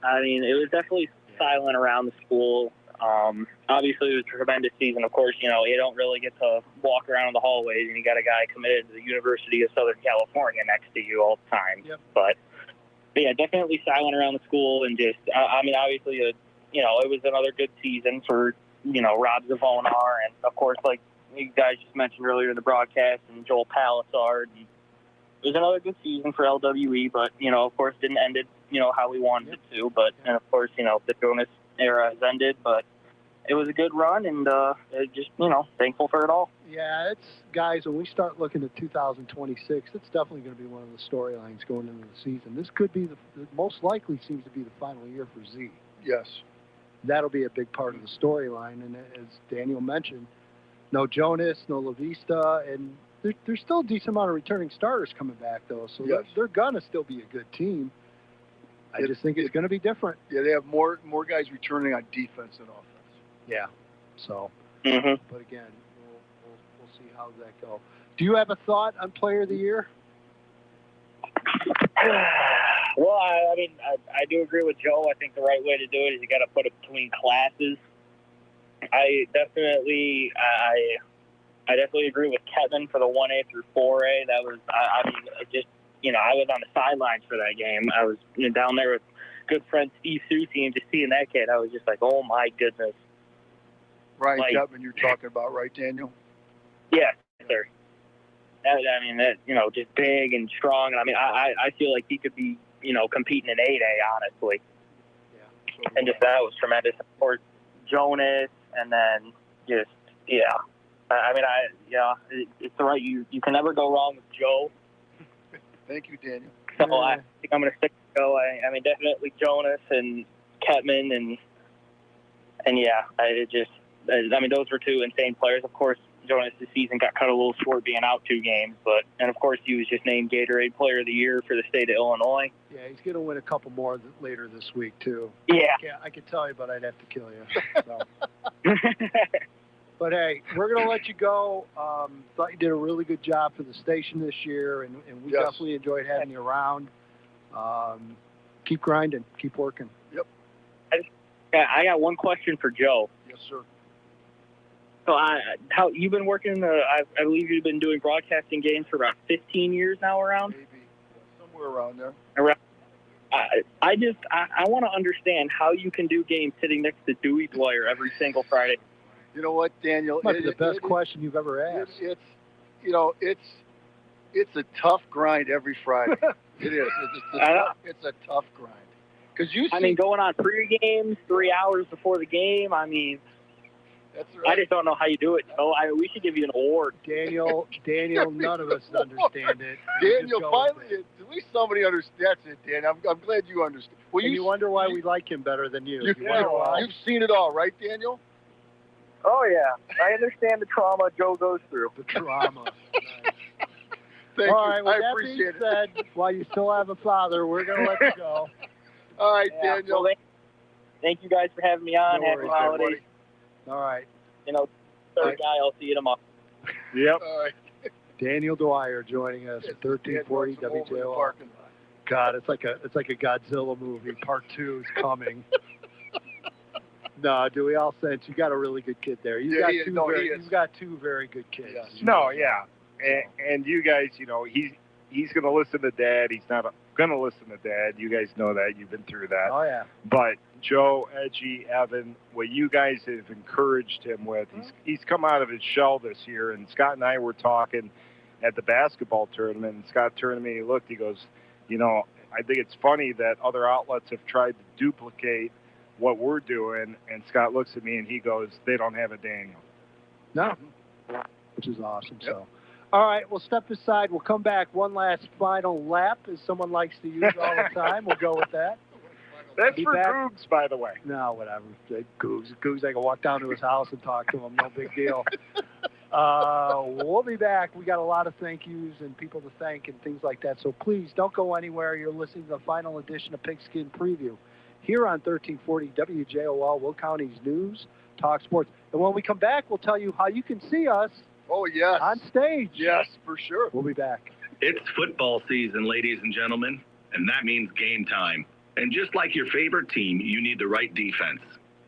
I mean, it was definitely silent around the school. Obviously, it was a tremendous season. Of course, you don't really get to walk around in the hallways, and you got a guy committed to the University of Southern California next to you all the time. Yep. But yeah, definitely silent around the school, and just, obviously, it was another good season for, Rob Zavonar, and of course, like you guys just mentioned earlier in the broadcast, and Joel Palisard. And it was another good season for LWE, but, of course, didn't end it, how we wanted it to. But, and of course, the Jonas era has ended, but it was a good run, and just, thankful for it all. Yeah, guys, when we start looking at 2026, it's definitely going to be one of the storylines going into the season. This could be most likely seems to be the final year for Z. Yes. That'll be a big part of the storyline, and as Daniel mentioned, no Jonas, no La Vista, and there's still a decent amount of returning starters coming back, though, so they're going to still be a good team. I just think it's going to be different. Yeah, they have more guys returning on defense than offense. Yeah. So, Mm-hmm. But again, we'll see how that go. Do you have a thought on Player of the Year? Well, I mean, I do agree with Joe. I think the right way to do it is you got to put it between classes. I definitely agree with Kevin for the 1A through 4A. That was, I mean, just, I was on the sidelines for that game. I was down there with good friend Steve Susi, and just seeing that kid, I was just like, oh my goodness. Ryan Chapman, you're talking about, right, Daniel? Yeah, sir. Just big and strong. I mean, I feel like he could be, competing in 8A, honestly. Yeah. And just that was tremendous. Of course, Jonas, and then just, yeah. It's the right. You can never go wrong with Joe. Thank you, Daniel. So I think I'm going to stick with Joe. I mean, definitely Jonas and Ketman, and yeah, those were two insane players. Of course, Jonas this season got cut a little short being out 2 games, and of course he was just named Gatorade Player of the Year for the state of Illinois. Yeah, he's going to win a couple more later this week too. Yeah, I could tell you, but I'd have to kill you. So. But hey, we're going to let you go. Thought you did a really good job for the station this year, and we definitely enjoyed having you around. Keep grinding, keep working. Yep. I got one question for Joe. Yes, sir. So how you've been working? I believe you've been doing broadcasting games for about 15 years now, around. Maybe somewhere around there. Around. I want to understand how you can do games sitting next to Dewey Dwyer every single Friday. You know what, Daniel? Might be the best question you've ever asked. It's a tough grind every Friday. It is. It's a tough grind. Going on pre-games 3 hours before the game. I mean, that's right. I just don't know how you do it. We should give you an award. Daniel, none of us understand it. Daniel, finally, at least somebody understands it, Dan. I'm glad you understand. Well, you wonder why we like him better than you. You've seen it all, right, Daniel? Oh, yeah. I understand the trauma Joe goes through. The trauma. Thank all you. right, well, I that appreciate being said, while you still have a father, we're going to let you go. All right, Daniel. Well, thank you guys for having me on. No Happy holidays. All right. Third guy, I'll see you tomorrow. Yep. All right. Daniel Dwyer joining us at 1340 WJOL. God, it's like a Godzilla movie. Part 2 is coming. No, do we all sense you got a really good kid there? You've got 2 very good kids. Yes. No, yeah. And you guys, he's going to listen to Dad. He's not going to listen to Dad. You guys know that. You've been through that. Oh, yeah. But Joe, Edgy, Evan, what you guys have encouraged him with, he's come out of his shell this year. And Scott and I were talking at the basketball tournament. And Scott turned to me, he looked, he goes, I think it's funny that other outlets have tried to duplicate what we're doing. And Scott looks at me and he goes, they don't have a Daniel. No, which is awesome. Yep. So, all right, we'll step aside. We'll come back one last final lap, as someone likes to use all the time. We'll go with that. That's for Googs, by the way. No, whatever. Googs, I can walk down to his house and talk to him. No big deal. We'll be back. We got a lot of thank yous and people to thank and things like that. So please don't go anywhere. You're listening to the final edition of Pigskin Preview here on 1340 WJOL, Will County's News, Talk Sports. And when we come back, we'll tell you how you can see us. Oh, yes. On stage. Yes, for sure. We'll be back. It's football season, ladies and gentlemen, and that means game time. And just like your favorite team, you need the right defense.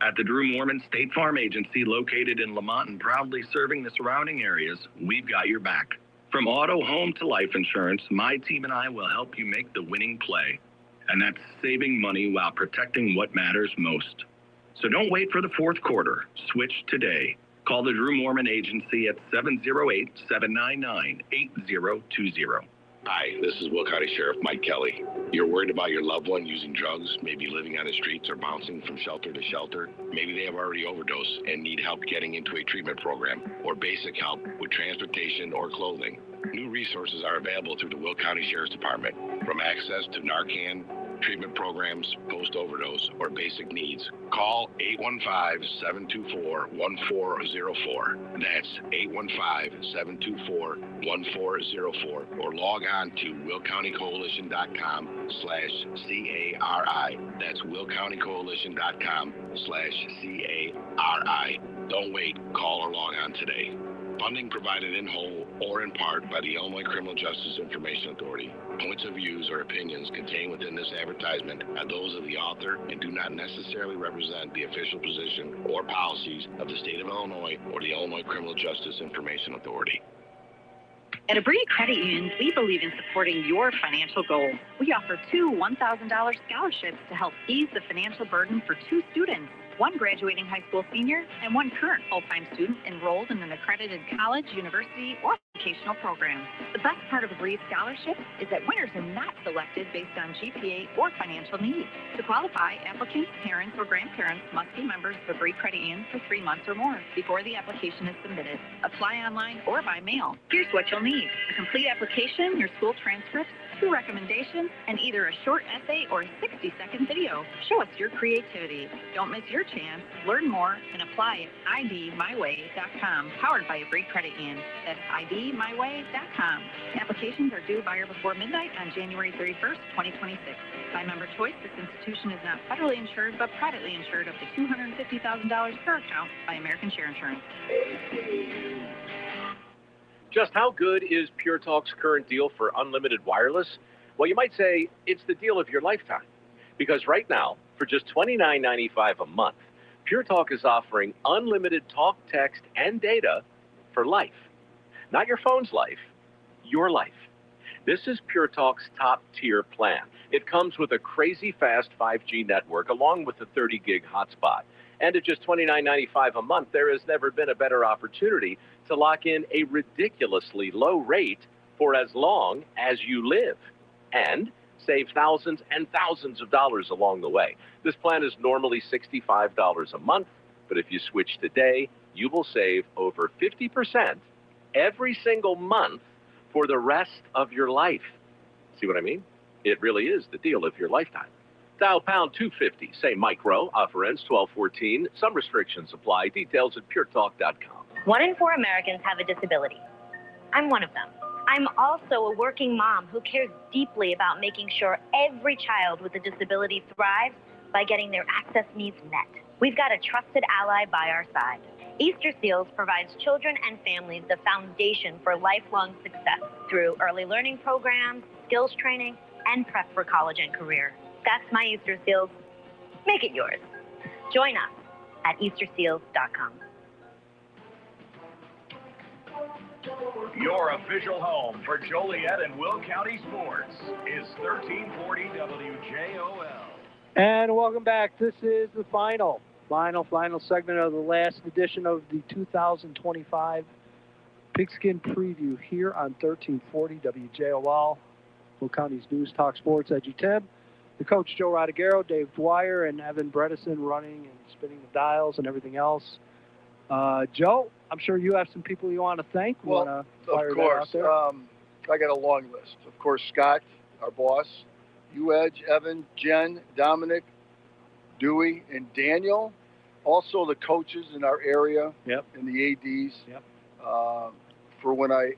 At the Drew Mormon State Farm Agency, located in Lamont and proudly serving the surrounding areas, we've got your back. From auto, home to life insurance, my team and I will help you make the winning play. And that's saving money while protecting what matters most. So don't wait for the fourth quarter. Switch today. Call the Drew Mormon Agency at 708-799-8020. Hi, this is Will County Sheriff Mike Kelly. You're worried about your loved one using drugs, maybe living on the streets or bouncing from shelter to shelter. Maybe they have already overdosed and need help getting into a treatment program or basic help with transportation or clothing. New resources are available through the Will County Sheriff's Department, from access to Narcan, treatment programs, post-overdose, or basic needs. Call 815-724-1404. That's 815-724-1404, or log on to willcountycoalition.com/CARI. That's willcountycoalition.com/CARI. Don't wait. Call or log on today. Funding provided in whole or in part by the Illinois Criminal Justice Information Authority. Points of views or opinions contained within this advertisement are those of the author and do not necessarily represent the official position or policies of the state of Illinois or the Illinois Criminal Justice Information Authority. At Abri Credit Union, we believe in supporting your financial goals. We offer 2 $1,000 scholarships to help ease the financial burden for 2 students, one graduating high school senior and one current full-time student enrolled in an accredited college, university, or educational program. The best part of Abri's scholarship is that winners are not selected based on GPA or financial needs. To qualify, applicants, parents, or grandparents must be members of Abri Credit Union for 3 months or more before the application is submitted. Apply online or by mail. Here's what you'll need: a complete application, your school transcripts, 2 recommendations, and either a short essay or a 60-second video. Show us your creativity. Don't miss your chance. Learn more and apply at IDmyway.com, powered by Abri Credit Union. That's IDmyway.com. Applications are due by or before midnight on January 31st, 2026. By member choice, this institution is not federally insured, but privately insured up to $250,000 per account by American Share Insurance. Just how good is Pure Talk's current deal for unlimited wireless? Well, you might say it's the deal of your lifetime. Because right now, for just $29.95 a month, Pure Talk is offering unlimited talk, text, and data for life. Not your phone's life, your life. This is Pure Talk's top-tier plan. It comes with a crazy fast 5G network along with a 30-gig hotspot. And at just $29.95 a month, there has never been a better opportunity to lock in a ridiculously low rate for as long as you live and save thousands and thousands of dollars along the way. This plan is normally $65 a month, but if you switch today, you will save over 50% every single month for the rest of your life. See what I mean? It really is the deal of your lifetime. Dial pound 250, say micro, offer ends 12/14. Some restrictions apply. Details at puretalk.com. 1 in 4 Americans have a disability. I'm one of them. I'm also a working mom who cares deeply about making sure every child with a disability thrives by getting their access needs met. We've got a trusted ally by our side. Easter Seals provides children and families the foundation for lifelong success through early learning programs, skills training, and prep for college and career. That's my Easter Seals. Make it yours. Join us at easterseals.com. Your official home for Joliet and Will County sports is 1340 WJOL. And welcome back. This is the final segment of the last edition of the 2025 Pigskin Preview here on 1340 WJOL, Will County's News Talk Sports. EDGYTIM, the coach Joe Rodriguero, Dave Dwyer, and Evan Bredesen running and spinning the dials and everything else. Joe, I'm sure you have some people you want to thank. Well, of course. I got a long list. Of course, Scott, our boss, you, Edge, Evan, Jen, Dominic, Dewey, and Daniel. Also the coaches in our area and the ADs for when I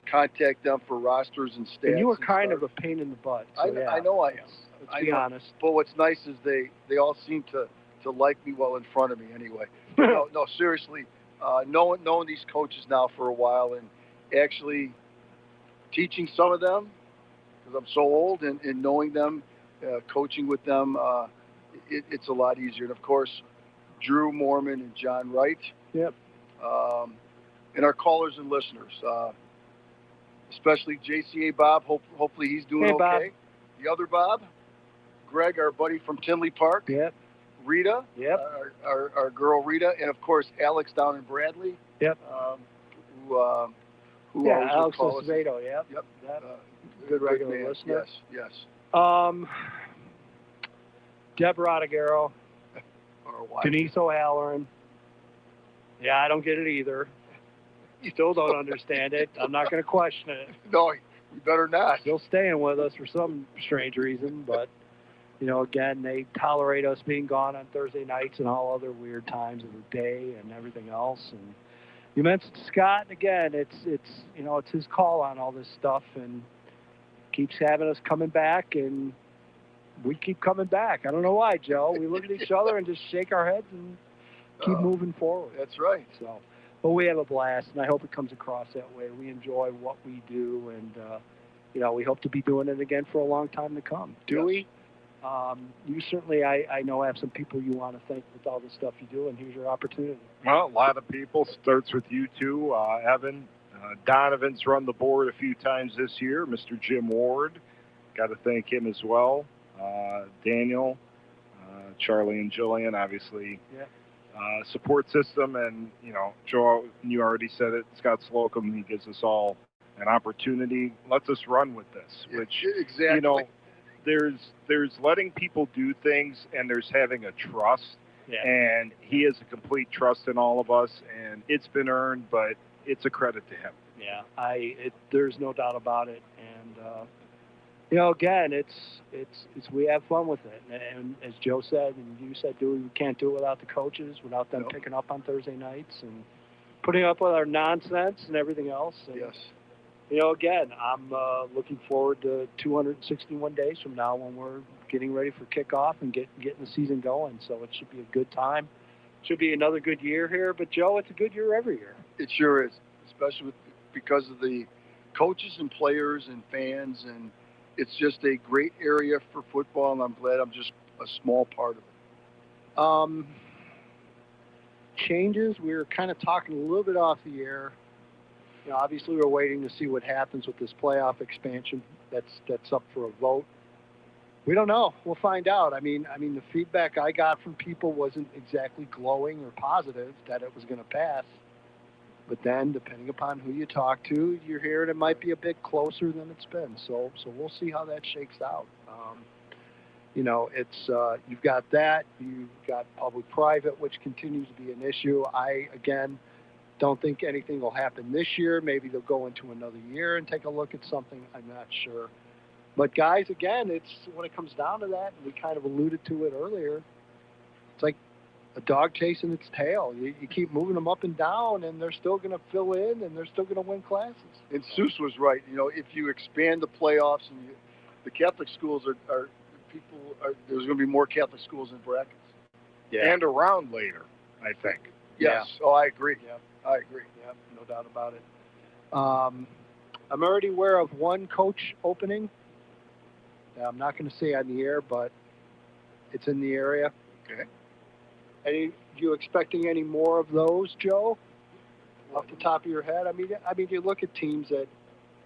contact them for rosters and stats. And you were kind of a pain in the butt. So I know I am. Let's be honest. But what's nice is they all seem to like me well in front of me anyway. No, seriously. Knowing these coaches now for a while and actually teaching some of them, because I'm so old, and knowing them, coaching with them, it's a lot easier. And, of course, Drew Mormon and John Wright. Yep. And our callers and listeners, especially JCA Bob. Hopefully he's doing okay. Bob. The other Bob, Greg, our buddy from Tinley Park. Yep. Rita, our girl Rita, and of course Alex down in Bradley. Yep. Who Alex Acevedo. Yep. Good regular listener. Yes. Deb Rodriguero. Denise O'Halloran. Yeah, I don't get it either. Still don't understand it. I'm not going to question it. No, you better not. Still staying with us for some strange reason, but. You know, again, they tolerate us being gone on Thursday nights and all other weird times of the day and everything else. And you mentioned Scott, again, it's his call on all this stuff and keeps having us coming back, and we keep coming back. I don't know why, Joe. We look at each other and just shake our heads and keep moving forward. That's right. So, But we have a blast, and I hope it comes across that way. We enjoy what we do, and, we hope to be doing it again for a long time to come. Dewey, you certainly, I know, have some people you want to thank with all the stuff you do, and here's your opportunity. Well, a lot of people. Starts with you two, Evan. Donovan's run the board a few times this year. Mr. Jim Ward, got to thank him as well. Daniel, Charlie and Jillian, obviously. Yeah. Support system, and, Joe, you already said it, Scott Slocum, he gives us all an opportunity, lets us run with this, which, exactly. There's letting people do things, and there's having a trust, and he has a complete trust in all of us, and it's been earned, but it's a credit to him. Yeah, there's no doubt about it, and again, it's we have fun with it, and as Joe said, and you said, we can't do it without the coaches, without them picking up on Thursday nights and putting up with our nonsense and everything else. And, yes. Again, I'm looking forward to 261 days from now when we're getting ready for kickoff and getting the season going. So it should be a good time. Should be another good year here. But, Joe, it's a good year every year. It sure is, especially because of the coaches and players and fans. And it's just a great area for football, and I'm glad I'm just a small part of it. Changes, we were kind of talking a little bit off the air. Obviously, we're waiting to see what happens with this playoff expansion. That's up for a vote. We don't know. We'll find out. I mean, the feedback I got from people wasn't exactly glowing or positive that it was going to pass. But then, depending upon who you talk to, you're hearing it might be a bit closer than it's been. So we'll see how that shakes out. It's you've got that. You've got public-private, which continues to be an issue. Again, don't think anything will happen this year. Maybe they'll go into another year and take a look at something. I'm not sure. But, guys, again, it's when it comes down to that, and we kind of alluded to it earlier, it's like a dog chasing its tail. You keep moving them up and down, and they're still going to fill in, and they're still going to win classes. And Seuss was right. If you expand the playoffs, and the Catholic schools there's going to be more Catholic schools in brackets. Yeah. And around later, I think. Yes. Yeah. Oh, I agree. Yeah. I agree. Yeah, no doubt about it. I'm already aware of one coach opening. I'm not going to say on the air, but it's in the area. Okay. You expecting any more of those, Joe? Off the top of your head? I mean, you look at teams that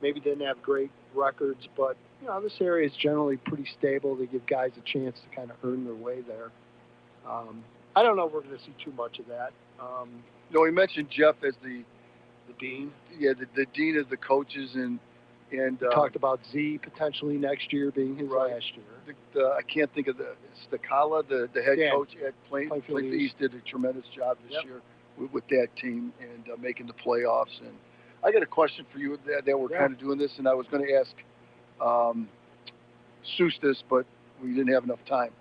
maybe didn't have great records, but this area is generally pretty stable. They give guys a chance to kind of earn their way there. I don't know if we're going to see too much of that. No, he mentioned Jeff as the dean. Yeah, the dean of the coaches, and talked about Z potentially next year being his last year. I can't think of Stakala, the head coach at Plainfield East, did a tremendous job this year with that team and making the playoffs. And I got a question for you that we're kind of doing this, and I was going to ask Seuss this, but we didn't have enough time.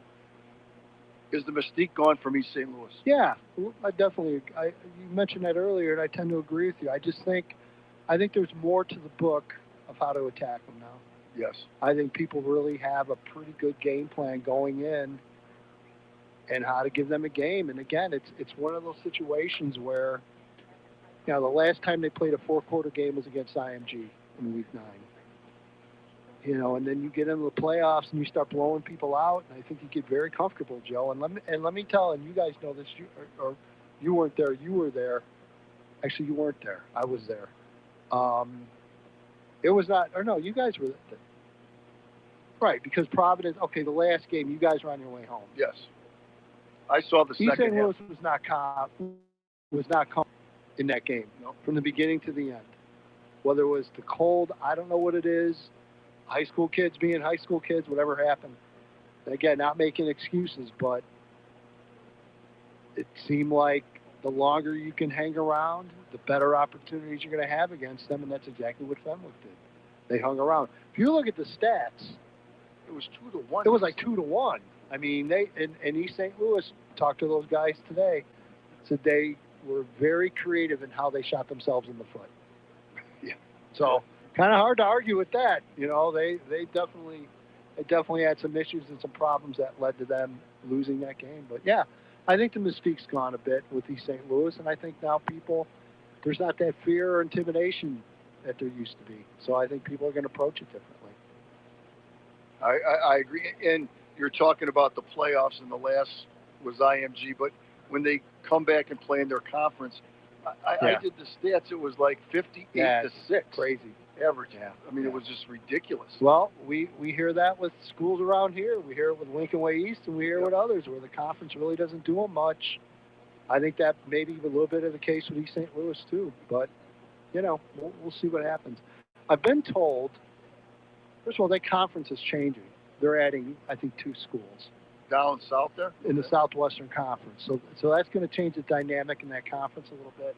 Is the mystique gone from East St. Louis? Yeah, I definitely. You mentioned that earlier, and I tend to agree with you. I think there's more to the book of how to attack them now. Yes. I think people really have a pretty good game plan going in, and how to give them a game. And again, it's one of those situations where, the last time they played a 4-quarter game was against IMG in Week 9. And then you get into the playoffs and you start blowing people out, and I think you get very comfortable, Joe. And let me tell, and you guys know this, or you weren't there, you were there. Actually, you weren't there. I was there. It was not, or no, you guys were there. Right, because Providence, the last game, you guys were on your way home. Yes. I saw the second half. East St. Louis was not calm in that game, from the beginning to the end. Whether it was the cold, I don't know what it is. High school kids being high school kids, whatever happened. Again, not making excuses, but it seemed like the longer you can hang around, the better opportunities you're going to have against them, and that's exactly what Fenwick did. They hung around. If you look at the stats, it was 2-1. It was like 2-1. I mean, they in East St. Louis, talked to those guys today, said they were very creative in how they shot themselves in the foot. Yeah. So kind of hard to argue with that. They definitely had some issues and some problems that led to them losing that game. But yeah, I think the mystique's gone a bit with East St. Louis, and I think now people, there's not that fear or intimidation that there used to be. So I think people are going to approach it differently. I agree. And you're talking about the playoffs, and the last was IMG, but when they come back and play in their conference, I did the stats. It was like 58 to 6. Crazy. Average. Yeah. I mean, it was just ridiculous. Well, we hear that with schools around here. We hear it with Lincoln Way East, and we hear it with others where the conference really doesn't do them much. I think that maybe a little bit of the case with East St. Louis too. But, we'll see what happens. I've been told, first of all, that conference is changing. They're adding, I think, 2 schools. Down south there? In the Southwestern Conference. So that's going to change the dynamic in that conference a little bit.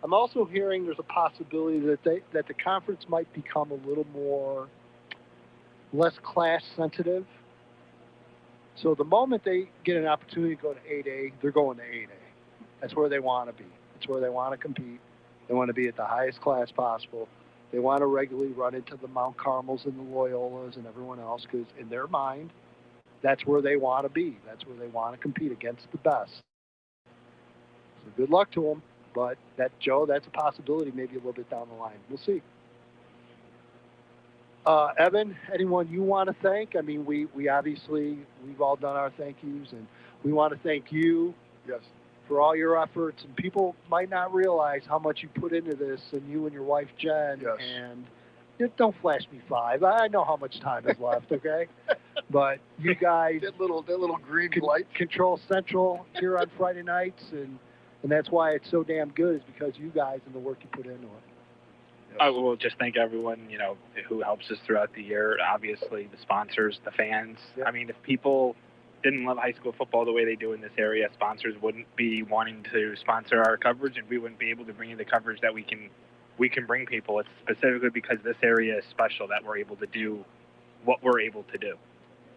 I'm also hearing there's a possibility that the conference might become a little less class sensitive. So the moment they get an opportunity to go to 8A, they're going to 8A. That's where they want to be. That's where they want to compete. They want to be at the highest class possible. They want to regularly run into the Mount Carmels and the Loyolas and everyone else because in their mind, that's where they want to be. That's where they want to compete against the best. So good luck to them. But Joe, that's a possibility maybe a little bit down the line. We'll see. Evan, anyone you want to thank? I mean, we obviously, we've all done our thank yous, and we want to thank you for all your efforts. And people might not realize how much you put into this, and you and your wife, Jen. Yes. And don't flash me 5. I know how much time is left, okay? But you guys that little green light control Central here on Friday nights, and that's why it's so damn good, is because you guys and the work you put into it. I will just thank everyone, who helps us throughout the year. Obviously, the sponsors, the fans. I mean, if people didn't love high school football the way they do in this area, sponsors wouldn't be wanting to sponsor our coverage, and we wouldn't be able to bring you the coverage that we can bring people. It's specifically because this area is special that we're able to do what we're able to do.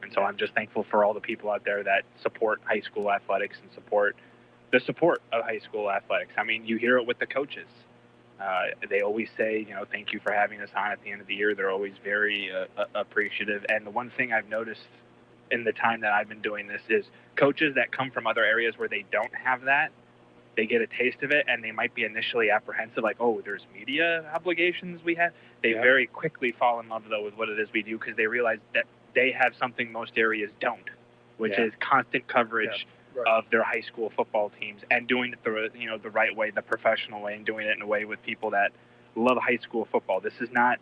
And so I'm just thankful for all the people out there that support high school athletics and support the support of high school athletics. I mean, you hear it with the coaches. They always say, thank you for having us on at the end of the year. They're always very appreciative. And the one thing I've noticed in the time that I've been doing this is coaches that come from other areas where they don't have that, they get a taste of it, and they might be initially apprehensive, like, oh, there's media obligations we have. They very quickly fall in love, though, with what it is we do, because they realize that they have something most areas don't, which is constant coverage of their high school football teams, and doing it the right way, the professional way, and doing it in a way with people that love high school football. This is not,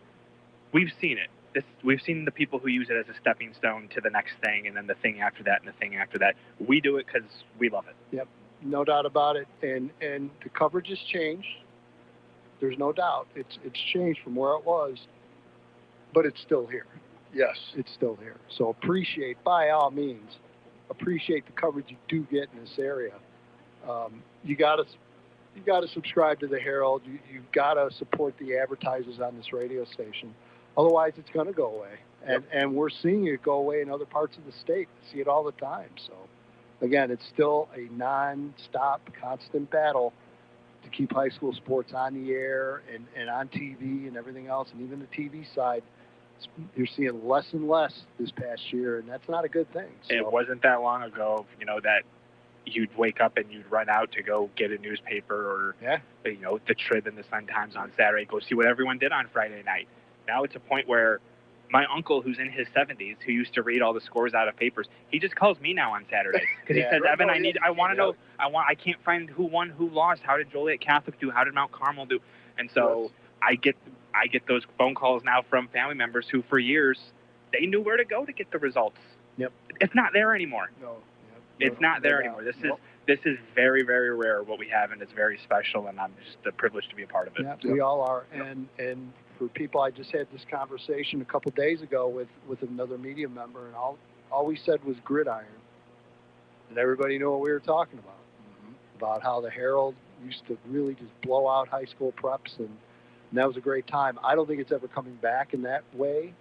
we've seen it. We've seen the people who use it as a stepping stone to the next thing, and then the thing after that, and the thing after that. We do it because we love it. Yep, no doubt about it. And the coverage has changed. There's no doubt. It's changed from where it was, but it's still here. Yes. It's still here. So by all means, appreciate the coverage you do get in this area. You got to subscribe to the Herald. You've got to support the advertisers on this radio station. Otherwise, it's going to go away. And we're seeing it go away in other parts of the state. We see it all the time. So, again, it's still a non-stop, constant battle to keep high school sports on the air and on TV and everything else. And even the TV side, you're seeing less and less this past year, and that's not a good thing. So. It wasn't that long ago, that you'd wake up and you'd run out to go get a newspaper or, the Trib and the Sun-Times on Saturday, go see what everyone did on Friday night. Now it's a point where my uncle, who's in his 70s, who used to read all the scores out of papers, he just calls me now on Saturdays because he says, Evan, I want to know, I can't find who won, who lost, how did Joliet Catholic do, how did Mount Carmel do, and so I get those phone calls now from family members who, for years, they knew where to go to get the results. Yep. It's not there anymore. No. It's not there anymore. This is very, very rare what we have, and it's very special, and I'm just privileged to be a part of it. Yeah, we all are. And for people, I just had this conversation a couple days ago with another media member, and all we said was gridiron. And everybody knew what we were talking about. About how the Herald used to really just blow out high school preps, and that was a great time. I don't think it's ever coming back in that way.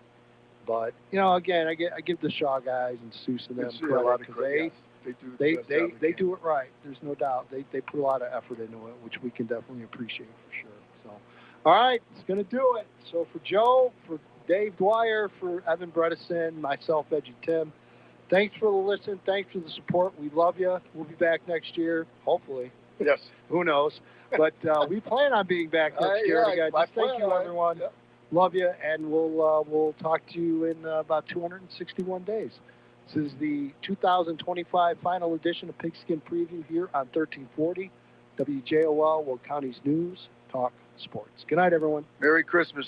But, again, I give the Shaw guys and Seuss and them credit because they do it right. There's no doubt. They put a lot of effort into it, which we can definitely appreciate for sure. So, all right, it's going to do it. So for Joe, for Dave Dwyer, for Evan Bredesen, myself, EDGYTIM, thanks for the listen. Thanks for the support. We love you. We'll be back next year, hopefully. Yes. Who knows? But we plan on being back next year. Again, just thank you, everyone. Yeah. Love you, and we'll talk to you in about 261 days. This is the 2025 final edition of Pigskin Preview here on 1340 WJOL, Will County's News Talk Sports. Good night, everyone. Merry Christmas.